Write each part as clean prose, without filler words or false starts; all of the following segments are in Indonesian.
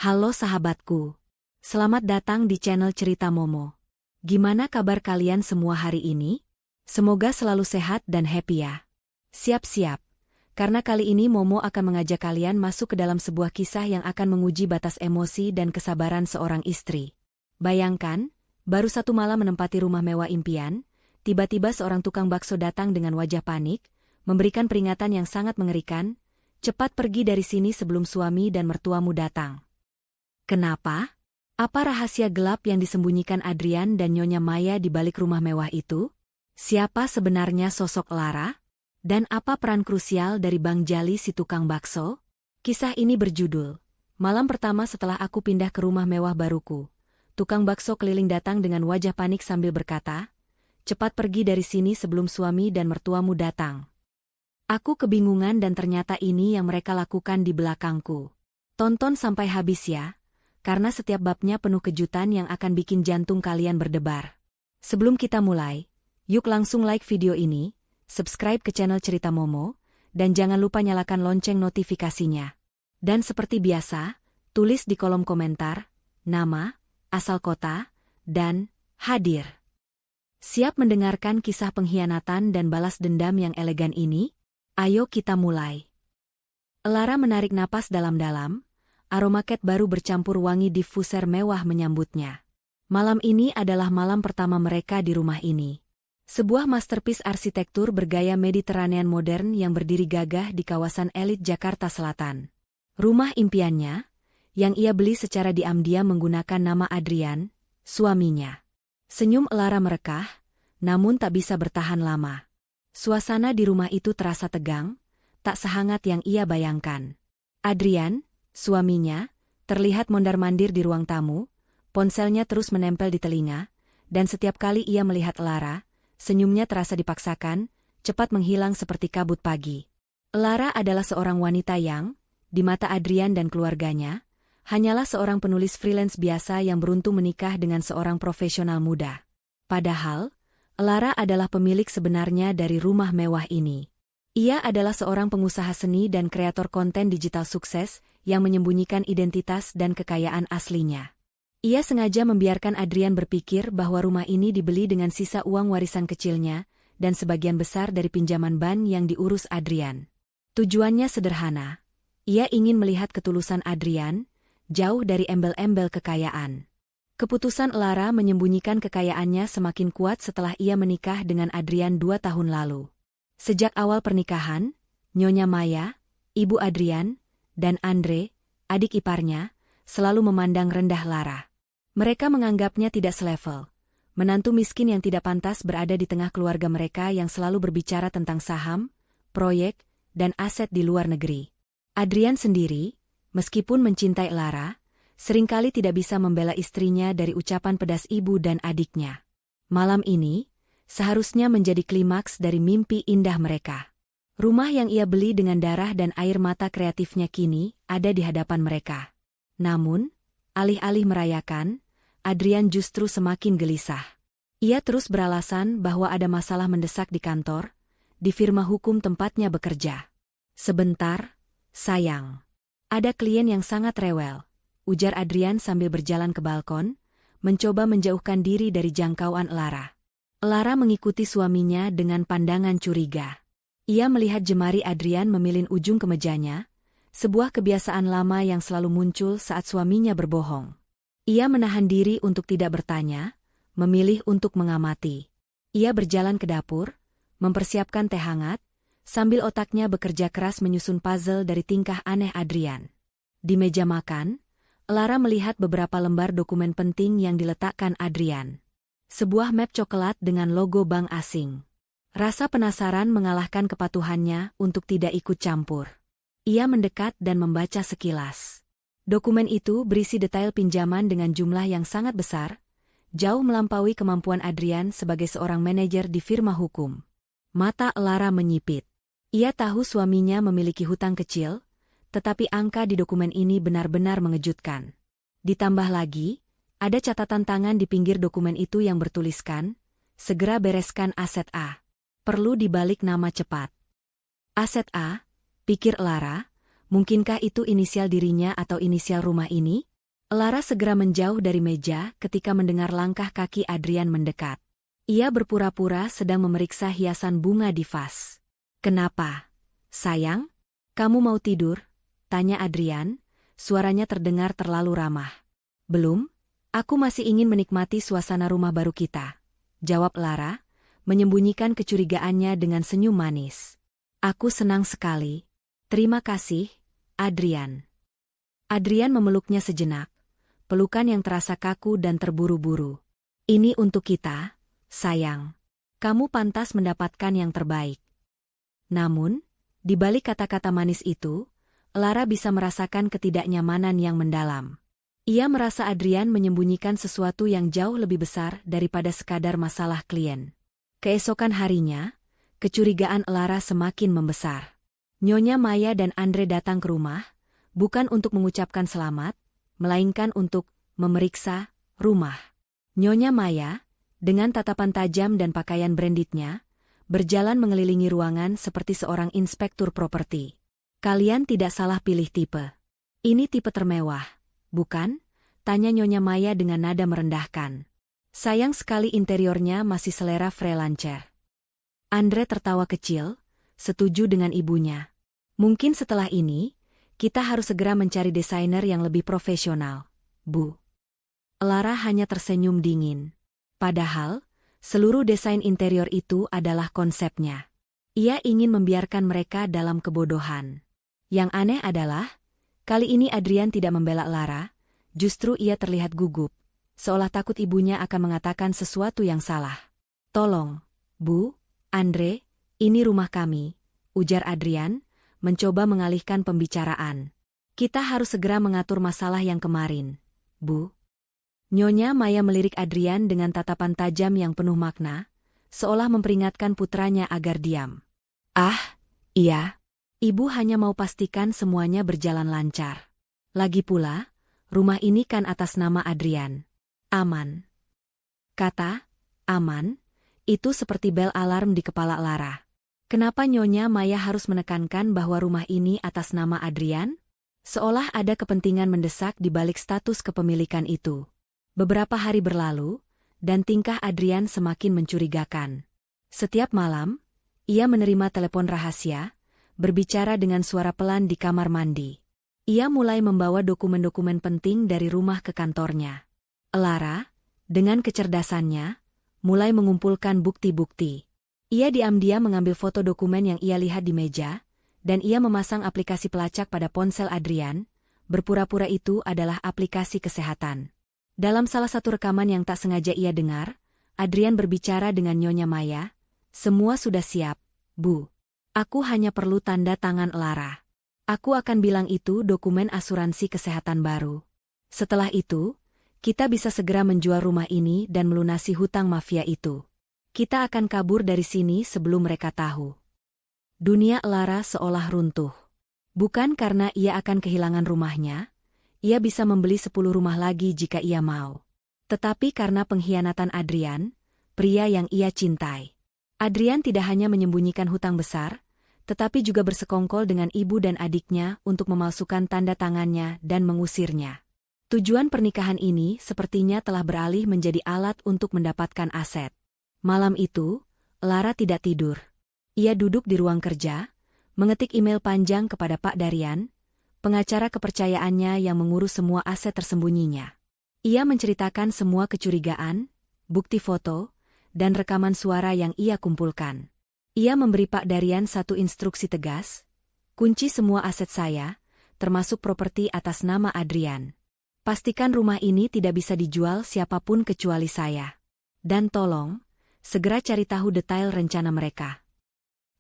Halo sahabatku. Selamat datang di channel Cerita Momo. Gimana kabar kalian semua hari ini? Semoga selalu sehat dan happy ya. Siap-siap. Karena kali ini Momo akan mengajak kalian masuk ke dalam sebuah kisah yang akan menguji batas emosi dan kesabaran seorang istri. Bayangkan, baru satu malam menempati rumah mewah impian, tiba-tiba seorang tukang bakso datang dengan wajah panik, memberikan peringatan yang sangat mengerikan, cepat pergi dari sini sebelum suami dan mertuamu datang. Kenapa? Apa rahasia gelap yang disembunyikan Adrian dan Nyonya Maya di balik rumah mewah itu? Siapa sebenarnya sosok Lara? Dan apa peran krusial dari Bang Jali si tukang bakso? Kisah ini berjudul, Malam Pertama Setelah Aku Pindah ke Rumah Mewah Baruku. Tukang bakso keliling datang dengan wajah panik sambil berkata, "Cepat pergi dari sini sebelum suami dan mertuamu datang." Aku kebingungan dan ternyata ini yang mereka lakukan di belakangku. Tonton sampai habis ya. Karena setiap babnya penuh kejutan yang akan bikin jantung kalian berdebar. Sebelum kita mulai, yuk langsung like video ini, subscribe ke channel Cerita Momo, dan jangan lupa nyalakan lonceng notifikasinya. Dan seperti biasa, tulis di kolom komentar, nama, asal kota, dan hadir. Siap mendengarkan kisah pengkhianatan dan balas dendam yang elegan ini? Ayo kita mulai. Lara menarik napas dalam-dalam. Aroma cat baru bercampur wangi diffuser mewah menyambutnya. Malam ini adalah malam pertama mereka di rumah ini. Sebuah masterpiece arsitektur bergaya Mediterranean modern yang berdiri gagah di kawasan elit Jakarta Selatan. Rumah impiannya, yang ia beli secara diam-diam menggunakan nama Adrian, suaminya. Senyum Lara merekah, namun tak bisa bertahan lama. Suasana di rumah itu terasa tegang, tak sehangat yang ia bayangkan. Adrian, suaminya, terlihat mondar-mandir di ruang tamu, ponselnya terus menempel di telinga, dan setiap kali ia melihat Lara, senyumnya terasa dipaksakan, cepat menghilang seperti kabut pagi. Lara adalah seorang wanita yang, di mata Adrian dan keluarganya, hanyalah seorang penulis freelance biasa yang beruntung menikah dengan seorang profesional muda. Padahal, Lara adalah pemilik sebenarnya dari rumah mewah ini. Ia adalah seorang pengusaha seni dan kreator konten digital sukses yang menyembunyikan identitas dan kekayaan aslinya. Ia sengaja membiarkan Adrian berpikir bahwa rumah ini dibeli dengan sisa uang warisan kecilnya dan sebagian besar dari pinjaman bank yang diurus Adrian. Tujuannya sederhana. Ia ingin melihat ketulusan Adrian, jauh dari embel-embel kekayaan. Keputusan Lara menyembunyikan kekayaannya semakin kuat setelah ia menikah dengan Adrian 2 tahun lalu. Sejak awal pernikahan, Nyonya Maya, Ibu Adrian, dan Andre, adik iparnya, selalu memandang rendah Lara. Mereka menganggapnya tidak selevel. Menantu miskin yang tidak pantas berada di tengah keluarga mereka yang selalu berbicara tentang saham, proyek, dan aset di luar negeri. Adrian sendiri, meskipun mencintai Lara, seringkali tidak bisa membela istrinya dari ucapan pedas ibu dan adiknya. Malam ini, seharusnya menjadi klimaks dari mimpi indah mereka. Rumah yang ia beli dengan darah dan air mata kreatifnya kini ada di hadapan mereka. Namun, alih-alih merayakan, Adrian justru semakin gelisah. Ia terus beralasan bahwa ada masalah mendesak di kantor, di firma hukum tempatnya bekerja. "Sebentar, sayang. Ada klien yang sangat rewel," ujar Adrian sambil berjalan ke balkon, mencoba menjauhkan diri dari jangkauan Lara. Lara mengikuti suaminya dengan pandangan curiga. Ia melihat jemari Adrian memilin ujung kemejanya, sebuah kebiasaan lama yang selalu muncul saat suaminya berbohong. Ia menahan diri untuk tidak bertanya, memilih untuk mengamati. Ia berjalan ke dapur, mempersiapkan teh hangat, sambil otaknya bekerja keras menyusun puzzle dari tingkah aneh Adrian. Di meja makan, Lara melihat beberapa lembar dokumen penting yang diletakkan Adrian. Sebuah map coklat dengan logo bank asing. Rasa penasaran mengalahkan kepatuhannya untuk tidak ikut campur. Ia mendekat dan membaca sekilas. Dokumen itu berisi detail pinjaman dengan jumlah yang sangat besar, jauh melampaui kemampuan Adrian sebagai seorang manajer di firma hukum. Mata Lara menyipit. Ia tahu suaminya memiliki hutang kecil, tetapi angka di dokumen ini benar-benar mengejutkan. Ditambah lagi, ada catatan tangan di pinggir dokumen itu yang bertuliskan, "Segera bereskan aset A." Perlu dibalik nama cepat. Aset A, pikir Lara, mungkinkah itu inisial dirinya atau inisial rumah ini? Lara segera menjauh dari meja ketika mendengar langkah kaki Adrian mendekat. Ia berpura-pura sedang memeriksa hiasan bunga di vas. "Kenapa, sayang? Kamu mau tidur?" tanya Adrian, suaranya terdengar terlalu ramah. "Belum, aku masih ingin menikmati suasana rumah baru kita," jawab Lara, menyembunyikan kecurigaannya dengan senyum manis. "Aku senang sekali. Terima kasih, Adrian." Adrian memeluknya sejenak, pelukan yang terasa kaku dan terburu-buru. "Ini untuk kita, sayang. Kamu pantas mendapatkan yang terbaik." Namun, di balik kata-kata manis itu, Lara bisa merasakan ketidaknyamanan yang mendalam. Ia merasa Adrian menyembunyikan sesuatu yang jauh lebih besar daripada sekadar masalah klien. Keesokan harinya, kecurigaan Lara semakin membesar. Nyonya Maya dan Andre datang ke rumah, bukan untuk mengucapkan selamat, melainkan untuk memeriksa rumah. Nyonya Maya, dengan tatapan tajam dan pakaian brandednya, berjalan mengelilingi ruangan seperti seorang inspektur properti. "Kalian tidak salah pilih tipe. Ini tipe termewah, bukan?" tanya Nyonya Maya dengan nada merendahkan. "Sayang sekali interiornya masih selera freelancer." Andre tertawa kecil, setuju dengan ibunya. "Mungkin setelah ini, kita harus segera mencari desainer yang lebih profesional, Bu." Lara hanya tersenyum dingin. Padahal, seluruh desain interior itu adalah konsepnya. Ia ingin membiarkan mereka dalam kebodohan. Yang aneh adalah, kali ini Adrian tidak membela Lara, justru ia terlihat gugup, seolah takut ibunya akan mengatakan sesuatu yang salah. "Tolong, Bu, Andre, ini rumah kami," ujar Adrian, mencoba mengalihkan pembicaraan. "Kita harus segera mengatur masalah yang kemarin, Bu." Nyonya Maya melirik Adrian dengan tatapan tajam yang penuh makna, seolah memperingatkan putranya agar diam. "Ah, iya. Ibu hanya mau pastikan semuanya berjalan lancar. Lagi pula, rumah ini kan atas nama Adrian. Aman." Kata "aman" itu seperti bel alarm di kepala Lara. Kenapa Nyonya Maya harus menekankan bahwa rumah ini atas nama Adrian? Seolah ada kepentingan mendesak di balik status kepemilikan itu. Beberapa hari berlalu, dan tingkah Adrian semakin mencurigakan. Setiap malam, ia menerima telepon rahasia, berbicara dengan suara pelan di kamar mandi. Ia mulai membawa dokumen-dokumen penting dari rumah ke kantornya. Lara, dengan kecerdasannya, mulai mengumpulkan bukti-bukti. Ia diam-diam mengambil foto dokumen yang ia lihat di meja, dan ia memasang aplikasi pelacak pada ponsel Adrian, berpura-pura itu adalah aplikasi kesehatan. Dalam salah satu rekaman yang tak sengaja ia dengar, Adrian berbicara dengan Nyonya Maya, "Semua sudah siap, Bu. Aku hanya perlu tanda tangan Lara. Aku akan bilang itu dokumen asuransi kesehatan baru. Setelah itu, kita bisa segera menjual rumah ini dan melunasi hutang mafia itu. Kita akan kabur dari sini sebelum mereka tahu." Dunia Lara seolah runtuh. Bukan karena ia akan kehilangan rumahnya, ia bisa membeli 10 rumah lagi jika ia mau. Tetapi karena pengkhianatan Adrian, pria yang ia cintai. Adrian tidak hanya menyembunyikan hutang besar, tetapi juga bersekongkol dengan ibu dan adiknya untuk memalsukan tanda tangannya dan mengusirnya. Tujuan pernikahan ini sepertinya telah beralih menjadi alat untuk mendapatkan aset. Malam itu, Lara tidak tidur. Ia duduk di ruang kerja, mengetik email panjang kepada Pak Darian, pengacara kepercayaannya yang mengurus semua aset tersembunyinya. Ia menceritakan semua kecurigaan, bukti foto, dan rekaman suara yang ia kumpulkan. Ia memberi Pak Darian satu instruksi tegas, "Kunci semua aset saya, termasuk properti atas nama Adrian. Pastikan rumah ini tidak bisa dijual siapapun kecuali saya. Dan tolong, segera cari tahu detail rencana mereka."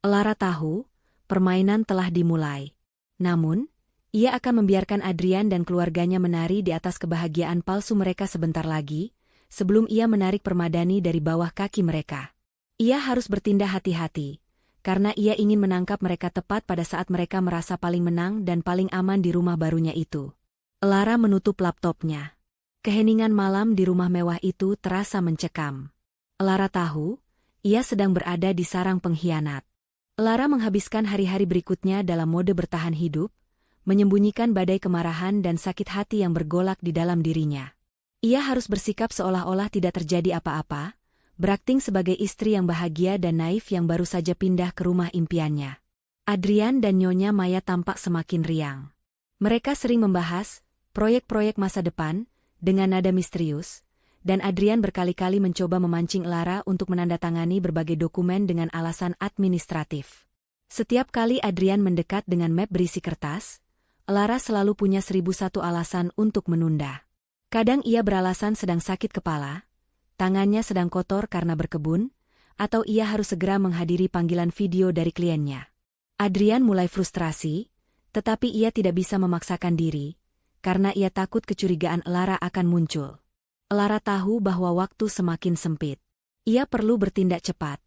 Lara tahu, permainan telah dimulai. Namun, ia akan membiarkan Adrian dan keluarganya menari di atas kebahagiaan palsu mereka sebentar lagi, sebelum ia menarik permadani dari bawah kaki mereka. Ia harus bertindak hati-hati, karena ia ingin menangkap mereka tepat pada saat mereka merasa paling menang dan paling aman di rumah barunya itu. Lara menutup laptopnya. Keheningan malam di rumah mewah itu terasa mencekam. Lara tahu, ia sedang berada di sarang pengkhianat. Lara menghabiskan hari-hari berikutnya dalam mode bertahan hidup, menyembunyikan badai kemarahan dan sakit hati yang bergolak di dalam dirinya. Ia harus bersikap seolah-olah tidak terjadi apa-apa, berakting sebagai istri yang bahagia dan naif yang baru saja pindah ke rumah impiannya. Adrian dan Nyonya Maya tampak semakin riang. Mereka sering membahas proyek-proyek masa depan dengan nada misterius, dan Adrian berkali-kali mencoba memancing Lara untuk menandatangani berbagai dokumen dengan alasan administratif. Setiap kali Adrian mendekat dengan map berisi kertas, Lara selalu punya 1001 alasan untuk menunda. Kadang ia beralasan sedang sakit kepala, tangannya sedang kotor karena berkebun, atau ia harus segera menghadiri panggilan video dari kliennya. Adrian mulai frustrasi, tetapi ia tidak bisa memaksakan diri, karena ia takut kecurigaan Lara akan muncul. Lara tahu bahwa waktu semakin sempit. Ia perlu bertindak cepat,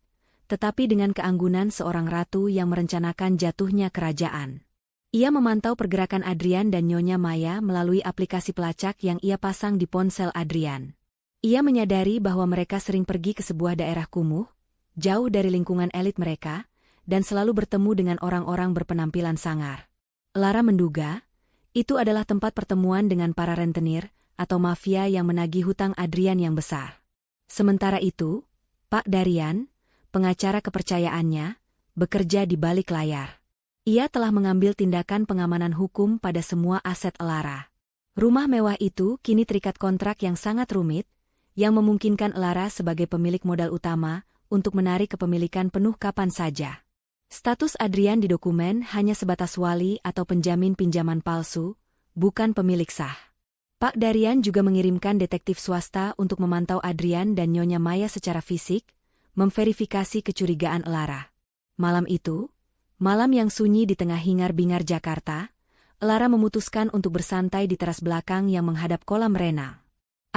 tetapi dengan keanggunan seorang ratu yang merencanakan jatuhnya kerajaan. Ia memantau pergerakan Adrian dan Nyonya Maya melalui aplikasi pelacak yang ia pasang di ponsel Adrian. Ia menyadari bahwa mereka sering pergi ke sebuah daerah kumuh, jauh dari lingkungan elit mereka, dan selalu bertemu dengan orang-orang berpenampilan sangar. Lara menduga, itu adalah tempat pertemuan dengan para rentenir, atau mafia yang menagih hutang Adrian yang besar. Sementara itu, Pak Darian, pengacara kepercayaannya, bekerja di balik layar. Ia telah mengambil tindakan pengamanan hukum pada semua aset Lara. Rumah mewah itu kini terikat kontrak yang sangat rumit, yang memungkinkan Lara sebagai pemilik modal utama untuk menarik kepemilikan penuh kapan saja. Status Adrian di dokumen hanya sebatas wali atau penjamin pinjaman palsu, bukan pemilik sah. Pak Darian juga mengirimkan detektif swasta untuk memantau Adrian dan Nyonya Maya secara fisik, memverifikasi kecurigaan Lara. Malam itu, malam yang sunyi di tengah hingar-bingar Jakarta, Lara memutuskan untuk bersantai di teras belakang yang menghadap kolam renang.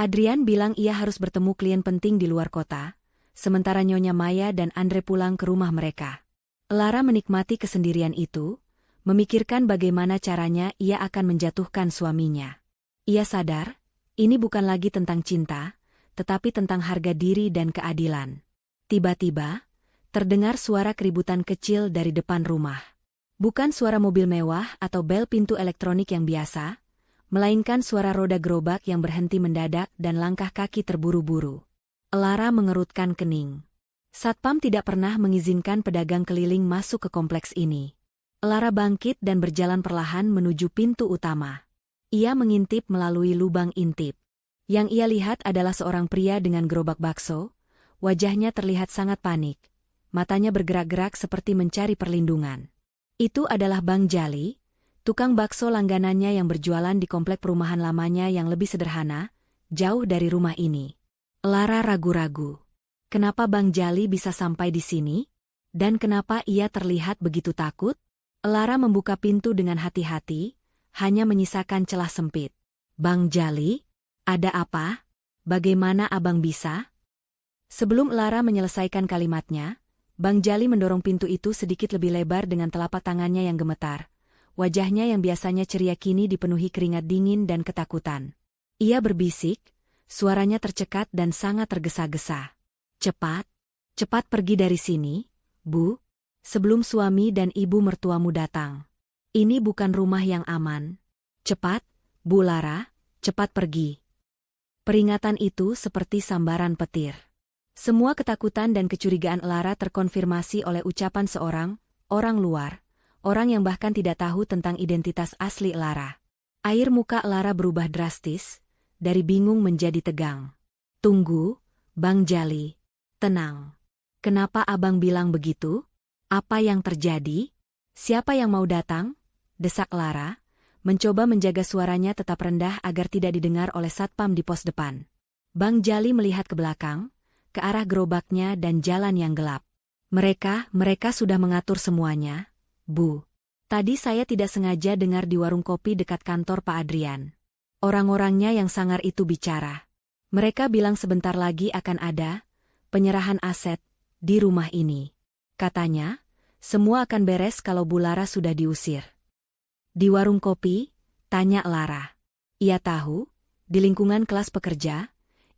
Adrian bilang ia harus bertemu klien penting di luar kota, sementara Nyonya Maya dan Andre pulang ke rumah mereka. Lara menikmati kesendirian itu, memikirkan bagaimana caranya ia akan menjatuhkan suaminya. Ia sadar, ini bukan lagi tentang cinta, tetapi tentang harga diri dan keadilan. Tiba-tiba, terdengar suara keributan kecil dari depan rumah. Bukan suara mobil mewah atau bel pintu elektronik yang biasa, melainkan suara roda gerobak yang berhenti mendadak dan langkah kaki terburu-buru. Lara mengerutkan kening. Satpam tidak pernah mengizinkan pedagang keliling masuk ke kompleks ini. Lara bangkit dan berjalan perlahan menuju pintu utama. Ia mengintip melalui lubang intip. Yang ia lihat adalah seorang pria dengan gerobak bakso, wajahnya terlihat sangat panik, matanya bergerak-gerak seperti mencari perlindungan. Itu adalah Bang Jali, tukang bakso langganannya yang berjualan di komplek perumahan lamanya yang lebih sederhana, jauh dari rumah ini. Lara ragu-ragu. Kenapa Bang Jali bisa sampai di sini? Dan kenapa ia terlihat begitu takut? Lara membuka pintu dengan hati-hati, hanya menyisakan celah sempit. Bang Jali, ada apa? Bagaimana abang bisa? Sebelum Lara menyelesaikan kalimatnya, Bang Jali mendorong pintu itu sedikit lebih lebar dengan telapak tangannya yang gemetar. Wajahnya yang biasanya ceria kini dipenuhi keringat dingin dan ketakutan. Ia berbisik, suaranya tercekat dan sangat tergesa-gesa. Cepat, cepat pergi dari sini, Bu, sebelum suami dan ibu mertuamu datang. Ini bukan rumah yang aman. Cepat, Bu Lara, cepat pergi. Peringatan itu seperti sambaran petir. Semua ketakutan dan kecurigaan Lara terkonfirmasi oleh ucapan seorang, orang luar, orang yang bahkan tidak tahu tentang identitas asli Lara. Air muka Lara berubah drastis, dari bingung menjadi tegang. Tunggu, Bang Jali. Tenang. Kenapa abang bilang begitu? Apa yang terjadi? Siapa yang mau datang? Desak Lara, mencoba menjaga suaranya tetap rendah agar tidak didengar oleh satpam di pos depan. Bang Jali melihat ke belakang, ke arah gerobaknya dan jalan yang gelap. Mereka sudah mengatur semuanya, Bu. Tadi saya tidak sengaja dengar di warung kopi dekat kantor Pak Adrian. Orang-orangnya yang sangar itu bicara. Mereka bilang sebentar lagi akan ada penyerahan aset di rumah ini. Katanya, semua akan beres kalau Bu Lara sudah diusir. Di warung kopi, tanya Lara. Ia tahu, di lingkungan kelas pekerja,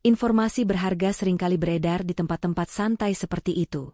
informasi berharga seringkali beredar di tempat-tempat santai seperti itu.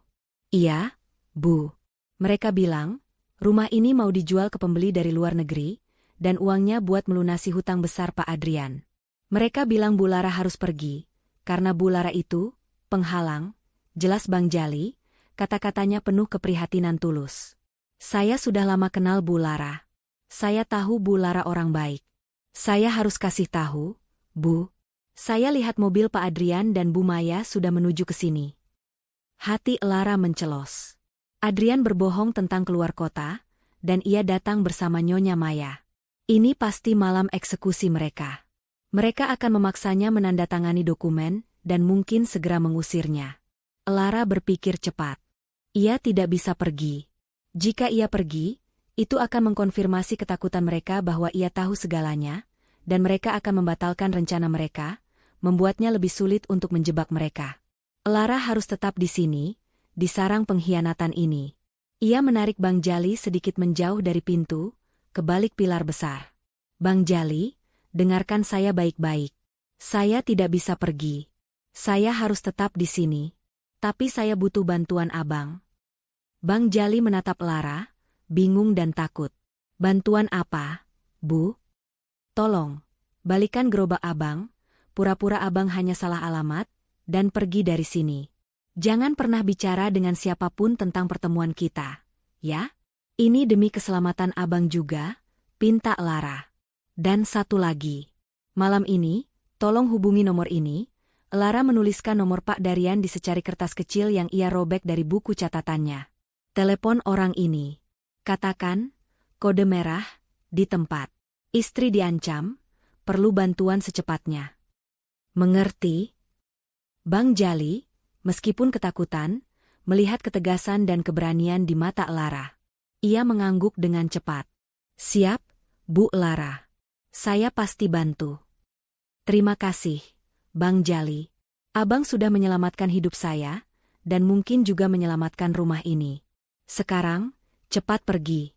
Iya, Bu. Mereka bilang, rumah ini mau dijual ke pembeli dari luar negeri, dan uangnya buat melunasi hutang besar Pak Adrian. Mereka bilang Bu Lara harus pergi, karena Bu Lara itu penghalang. Jelas Bang Jali, kata-katanya penuh keprihatinan tulus. Saya sudah lama kenal Bu Lara. Saya tahu Bu Lara orang baik. Saya harus kasih tahu, Bu. Saya lihat mobil Pak Adrian dan Bu Maya sudah menuju ke sini. Hati Lara mencelos. Adrian berbohong tentang keluar kota, dan ia datang bersama Nyonya Maya. Ini pasti malam eksekusi mereka. Mereka akan memaksanya menandatangani dokumen, dan mungkin segera mengusirnya. Lara berpikir cepat. Ia tidak bisa pergi. Jika ia pergi, itu akan mengkonfirmasi ketakutan mereka bahwa ia tahu segalanya, dan mereka akan membatalkan rencana mereka, membuatnya lebih sulit untuk menjebak mereka. Lara harus tetap di sini, di sarang pengkhianatan ini. Ia menarik Bang Jali sedikit menjauh dari pintu, ke balik pilar besar. Bang Jali, dengarkan saya baik-baik. Saya tidak bisa pergi. Saya harus tetap di sini. Tapi saya butuh bantuan abang. Bang Jali menatap Lara, bingung dan takut. Bantuan apa, Bu? Tolong, balikan gerobak abang, pura-pura abang hanya salah alamat, dan pergi dari sini. Jangan pernah bicara dengan siapapun tentang pertemuan kita, ya? Ini demi keselamatan abang juga, pinta Lara. Dan satu lagi. Malam ini, tolong hubungi nomor ini. Lara menuliskan nomor Pak Darian di secari kertas kecil yang ia robek dari buku catatannya. Telepon orang ini. Katakan, kode merah, di tempat. Istri diancam, perlu bantuan secepatnya. Mengerti? Bang Jali, meskipun ketakutan, melihat ketegasan dan keberanian di mata Lara. Ia mengangguk dengan cepat. Siap, Bu Lara. Saya pasti bantu. Terima kasih, Bang Jali. Abang sudah menyelamatkan hidup saya, dan mungkin juga menyelamatkan rumah ini. Sekarang, cepat pergi.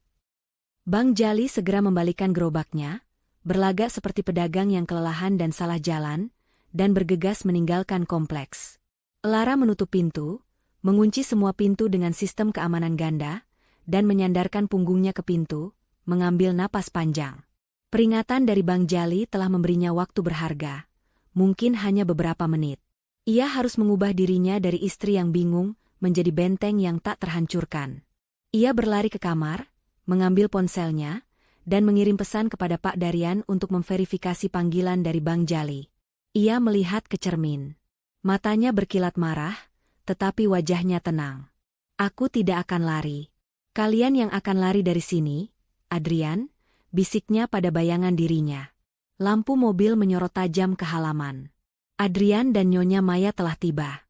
Bang Jali segera membalikan gerobaknya, berlagak seperti pedagang yang kelelahan dan salah jalan, dan bergegas meninggalkan kompleks. Lara menutup pintu, mengunci semua pintu dengan sistem keamanan ganda, dan menyandarkan punggungnya ke pintu, mengambil napas panjang. Peringatan dari Bang Jali telah memberinya waktu berharga. Mungkin hanya beberapa menit. Ia harus mengubah dirinya dari istri yang bingung menjadi benteng yang tak terhancurkan. Ia berlari ke kamar, mengambil ponselnya, dan mengirim pesan kepada Pak Darian untuk memverifikasi panggilan dari Bang Jali. Ia melihat ke cermin. Matanya berkilat marah, tetapi wajahnya tenang. Aku tidak akan lari. Kalian yang akan lari dari sini, Adrian, bisiknya pada bayangan dirinya. Lampu mobil menyorot tajam ke halaman. Adrian dan Nyonya Maya telah tiba.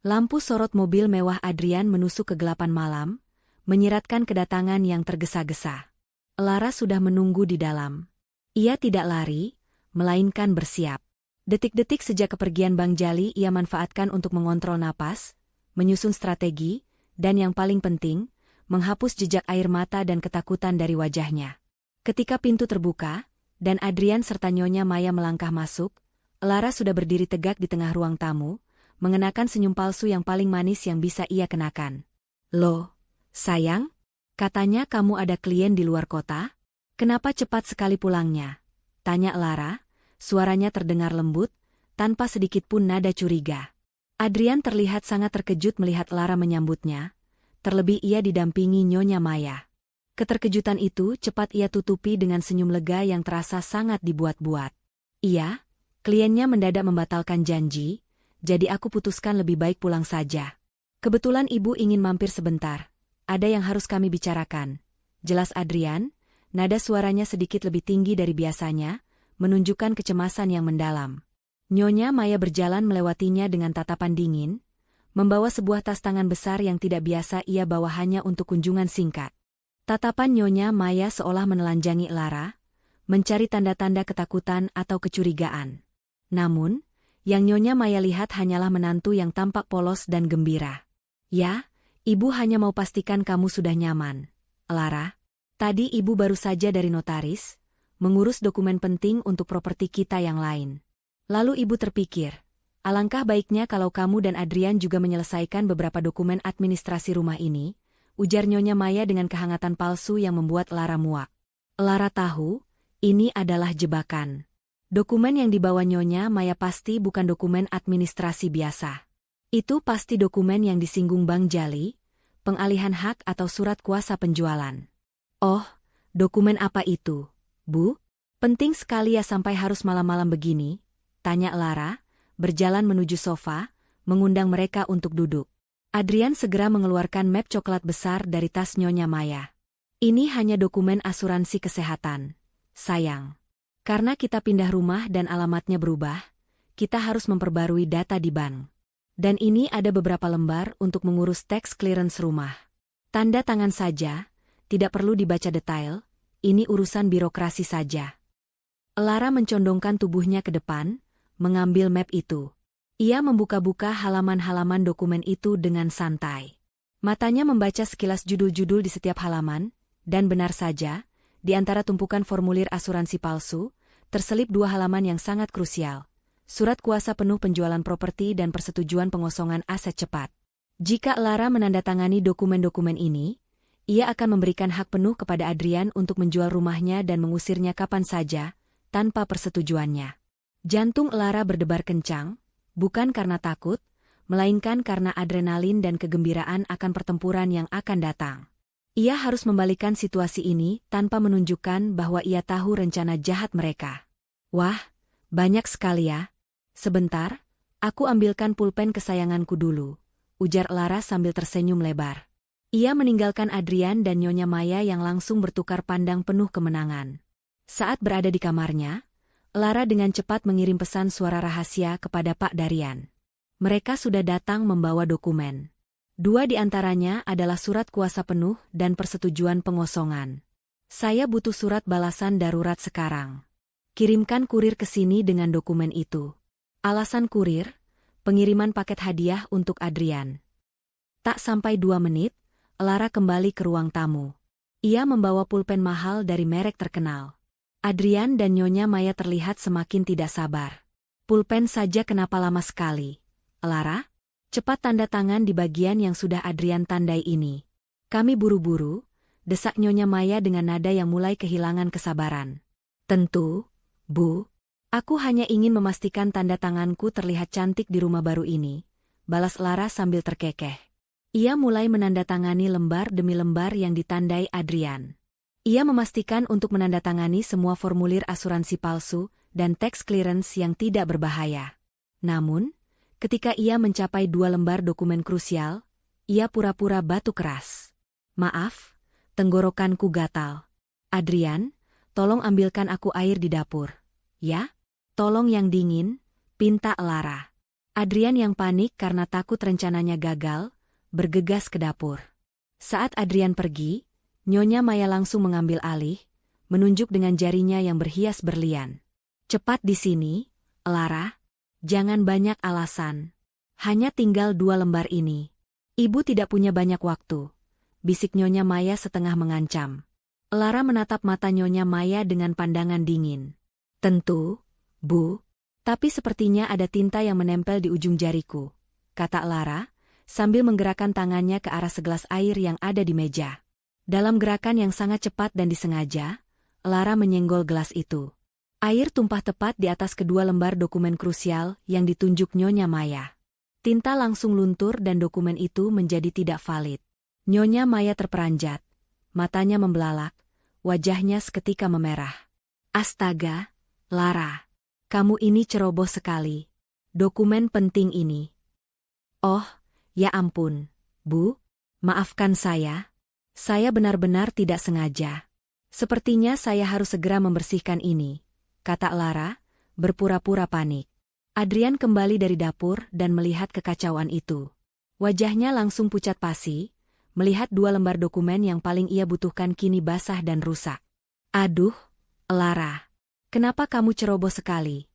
Lampu sorot mobil mewah Adrian menusuk kegelapan malam, menyiratkan kedatangan yang tergesa-gesa. Lara sudah menunggu di dalam. Ia tidak lari, melainkan bersiap. Detik-detik sejak kepergian Bang Jali ia manfaatkan untuk mengontrol napas, menyusun strategi, dan yang paling penting, menghapus jejak air mata dan ketakutan dari wajahnya. Ketika pintu terbuka, dan Adrian serta Nyonya Maya melangkah masuk, Lara sudah berdiri tegak di tengah ruang tamu, mengenakan senyum palsu yang paling manis yang bisa ia kenakan. Loh, sayang? Katanya kamu ada klien di luar kota? Kenapa cepat sekali pulangnya? Tanya Lara, suaranya terdengar lembut, tanpa sedikit pun nada curiga. Adrian terlihat sangat terkejut melihat Lara menyambutnya, terlebih ia didampingi Nyonya Maya. Keterkejutan itu cepat ia tutupi dengan senyum lega yang terasa sangat dibuat-buat. Iya, kliennya mendadak membatalkan janji, jadi aku putuskan lebih baik pulang saja. Kebetulan ibu ingin mampir sebentar, ada yang harus kami bicarakan. Jelas Adrian, nada suaranya sedikit lebih tinggi dari biasanya, menunjukkan kecemasan yang mendalam. Nyonya Maya berjalan melewatinya dengan tatapan dingin, membawa sebuah tas tangan besar yang tidak biasa ia bawa hanya untuk kunjungan singkat. Tatapan Nyonya Maya seolah menelanjangi Lara, mencari tanda-tanda ketakutan atau kecurigaan. Namun, yang Nyonya Maya lihat hanyalah menantu yang tampak polos dan gembira. Ya, ibu hanya mau pastikan kamu sudah nyaman. Lara, tadi ibu baru saja dari notaris, mengurus dokumen penting untuk properti kita yang lain. Lalu ibu terpikir, alangkah baiknya kalau kamu dan Adrian juga menyelesaikan beberapa dokumen administrasi rumah ini, ujar Nyonya Maya dengan kehangatan palsu yang membuat Lara muak. Lara tahu, Ini adalah jebakan. Dokumen yang dibawa Nyonya Maya pasti bukan dokumen administrasi biasa. Itu pasti dokumen yang disinggung Bang Jali, pengalihan hak atau surat kuasa penjualan. Oh, dokumen apa itu, Bu? Penting sekali ya sampai harus malam-malam begini, tanya Lara, berjalan menuju sofa, mengundang mereka untuk duduk. Adrian segera mengeluarkan map coklat besar dari tas Nyonya Maya. Ini hanya dokumen asuransi kesehatan. Sayang. Karena kita pindah rumah dan alamatnya berubah, kita harus memperbarui data di bank. Dan ini ada beberapa lembar untuk mengurus tax clearance rumah. Tanda tangan saja, tidak perlu dibaca detail, ini urusan birokrasi saja. Lara mencondongkan tubuhnya ke depan, mengambil map itu. Ia membuka-buka halaman-halaman dokumen itu dengan santai. Matanya membaca sekilas judul-judul di setiap halaman, dan benar saja, di antara tumpukan formulir asuransi palsu, terselip 2 halaman yang sangat krusial. Surat kuasa penuh penjualan properti dan persetujuan pengosongan aset cepat. Jika Lara menandatangani dokumen-dokumen ini, ia akan memberikan hak penuh kepada Adrian untuk menjual rumahnya dan mengusirnya kapan saja, tanpa persetujuannya. Jantung Lara berdebar kencang, bukan karena takut, melainkan karena adrenalin dan kegembiraan akan pertempuran yang akan datang. Ia harus membalikan situasi ini tanpa menunjukkan bahwa ia tahu rencana jahat mereka. Wah, banyak sekali ya. Sebentar, aku ambilkan pulpen kesayanganku dulu, ujar Lara sambil tersenyum lebar. Ia meninggalkan Adrian dan Nyonya Maya yang langsung bertukar pandang penuh kemenangan. Saat berada di kamarnya, Lara dengan cepat mengirim pesan suara rahasia kepada Pak Darian. Mereka sudah datang membawa dokumen. 2 di antaranya adalah surat kuasa penuh dan persetujuan pengosongan. Saya butuh surat balasan darurat sekarang. Kirimkan kurir ke sini dengan dokumen itu. Alasan kurir, pengiriman paket hadiah untuk Adrian. Tak sampai 2 menit, Lara kembali ke ruang tamu. Ia membawa pulpen mahal dari merek terkenal. Adrian dan Nyonya Maya terlihat semakin tidak sabar. Pulpen saja kenapa lama sekali? Lara? Cepat tanda tangan di bagian yang sudah Adrian tandai ini. Kami buru-buru, desak Nyonya Maya dengan nada yang mulai kehilangan kesabaran. Tentu, Bu. Aku hanya ingin memastikan tanda tanganku terlihat cantik di rumah baru ini, balas Lara sambil terkekeh. Ia mulai menandatangani lembar demi lembar yang ditandai Adrian. Ia memastikan untuk menandatangani semua formulir asuransi palsu dan tax clearance yang tidak berbahaya. Namun, ketika ia mencapai 2 lembar dokumen krusial, ia pura-pura batuk keras. Maaf, tenggorokanku gatal. Adrian, tolong ambilkan aku air di dapur. Ya? Tolong yang dingin, pinta Lara. Adrian yang panik karena takut rencananya gagal, bergegas ke dapur. Saat Adrian pergi, Nyonya Maya langsung mengambil alih, menunjuk dengan jarinya yang berhias berlian. Cepat di sini, Lara. Jangan banyak alasan. Hanya tinggal 2 lembar ini. Ibu tidak punya banyak waktu, bisik Nyonya Maya setengah mengancam. Lara menatap mata Nyonya Maya dengan pandangan dingin. Tentu, Bu. Tapi sepertinya ada tinta yang menempel di ujung jariku, kata Lara, sambil menggerakkan tangannya ke arah segelas air yang ada di meja. Dalam gerakan yang sangat cepat dan disengaja, Lara menyenggol gelas itu. Air tumpah tepat di atas kedua lembar dokumen krusial yang ditunjuk Nyonya Maya. Tinta langsung luntur dan dokumen itu menjadi tidak valid. Nyonya Maya terperanjat, matanya membelalak, wajahnya seketika memerah. Astaga, Lara, kamu ini ceroboh sekali. Dokumen penting ini. Oh, ya ampun, Bu, maafkan saya. Saya benar-benar tidak sengaja. Sepertinya saya harus segera membersihkan ini, kata Lara, berpura-pura panik. Adrian kembali dari dapur dan melihat kekacauan itu. Wajahnya langsung pucat pasi, melihat 2 lembar dokumen yang paling ia butuhkan kini basah dan rusak. Aduh, Lara, kenapa kamu ceroboh sekali?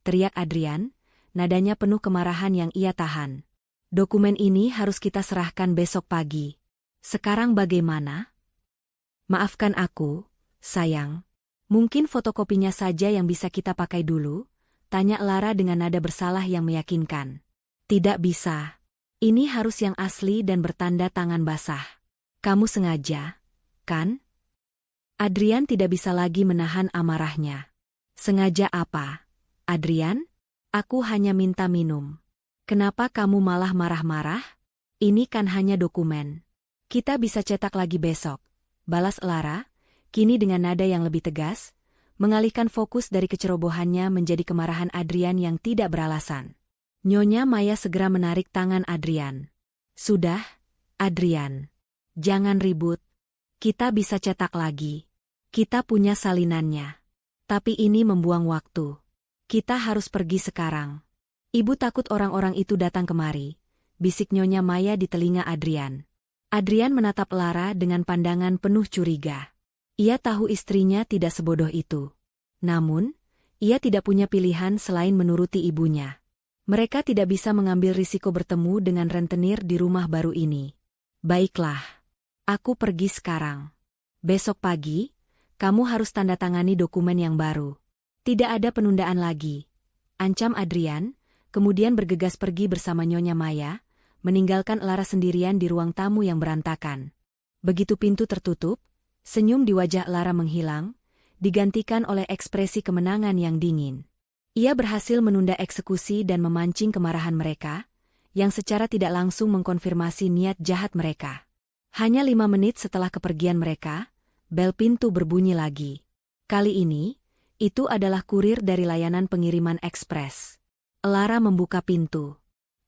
Teriak Adrian, nadanya penuh kemarahan yang ia tahan. Dokumen ini harus kita serahkan besok pagi. Sekarang bagaimana? Maafkan aku, sayang. Mungkin fotokopinya saja yang bisa kita pakai dulu? Tanya Lara dengan nada bersalah yang meyakinkan. Tidak bisa. Ini harus yang asli dan bertanda tangan basah. Kamu sengaja, kan? Adrian tidak bisa lagi menahan amarahnya. Sengaja apa? Adrian? Aku hanya minta minum. Kenapa kamu malah marah-marah? Ini kan hanya dokumen. Kita bisa cetak lagi besok. Balas Lara, kini dengan nada yang lebih tegas, mengalihkan fokus dari kecerobohannya menjadi kemarahan Adrian yang tidak beralasan. Nyonya Maya segera menarik tangan Adrian. Sudah, Adrian. Jangan ribut. Kita bisa cetak lagi. Kita punya salinannya. Tapi ini membuang waktu. Kita harus pergi sekarang. Ibu takut orang-orang itu datang kemari, bisik Nyonya Maya di telinga Adrian. Adrian menatap Lara dengan pandangan penuh curiga. Ia tahu istrinya tidak sebodoh itu. Namun, ia tidak punya pilihan selain menuruti ibunya. Mereka tidak bisa mengambil risiko bertemu dengan rentenir di rumah baru ini. Baiklah. Aku pergi sekarang. Besok pagi, kamu harus tanda tangani dokumen yang baru. Tidak ada penundaan lagi. Ancam Adrian, kemudian bergegas pergi bersama Nyonya Maya, meninggalkan Lara sendirian di ruang tamu yang berantakan. Begitu pintu tertutup, senyum di wajah Lara menghilang, digantikan oleh ekspresi kemenangan yang dingin. Ia berhasil menunda eksekusi dan memancing kemarahan mereka, yang secara tidak langsung mengkonfirmasi niat jahat mereka. Hanya 5 menit setelah kepergian mereka, bel pintu berbunyi lagi. Kali ini, itu adalah kurir dari layanan pengiriman ekspres. Lara membuka pintu.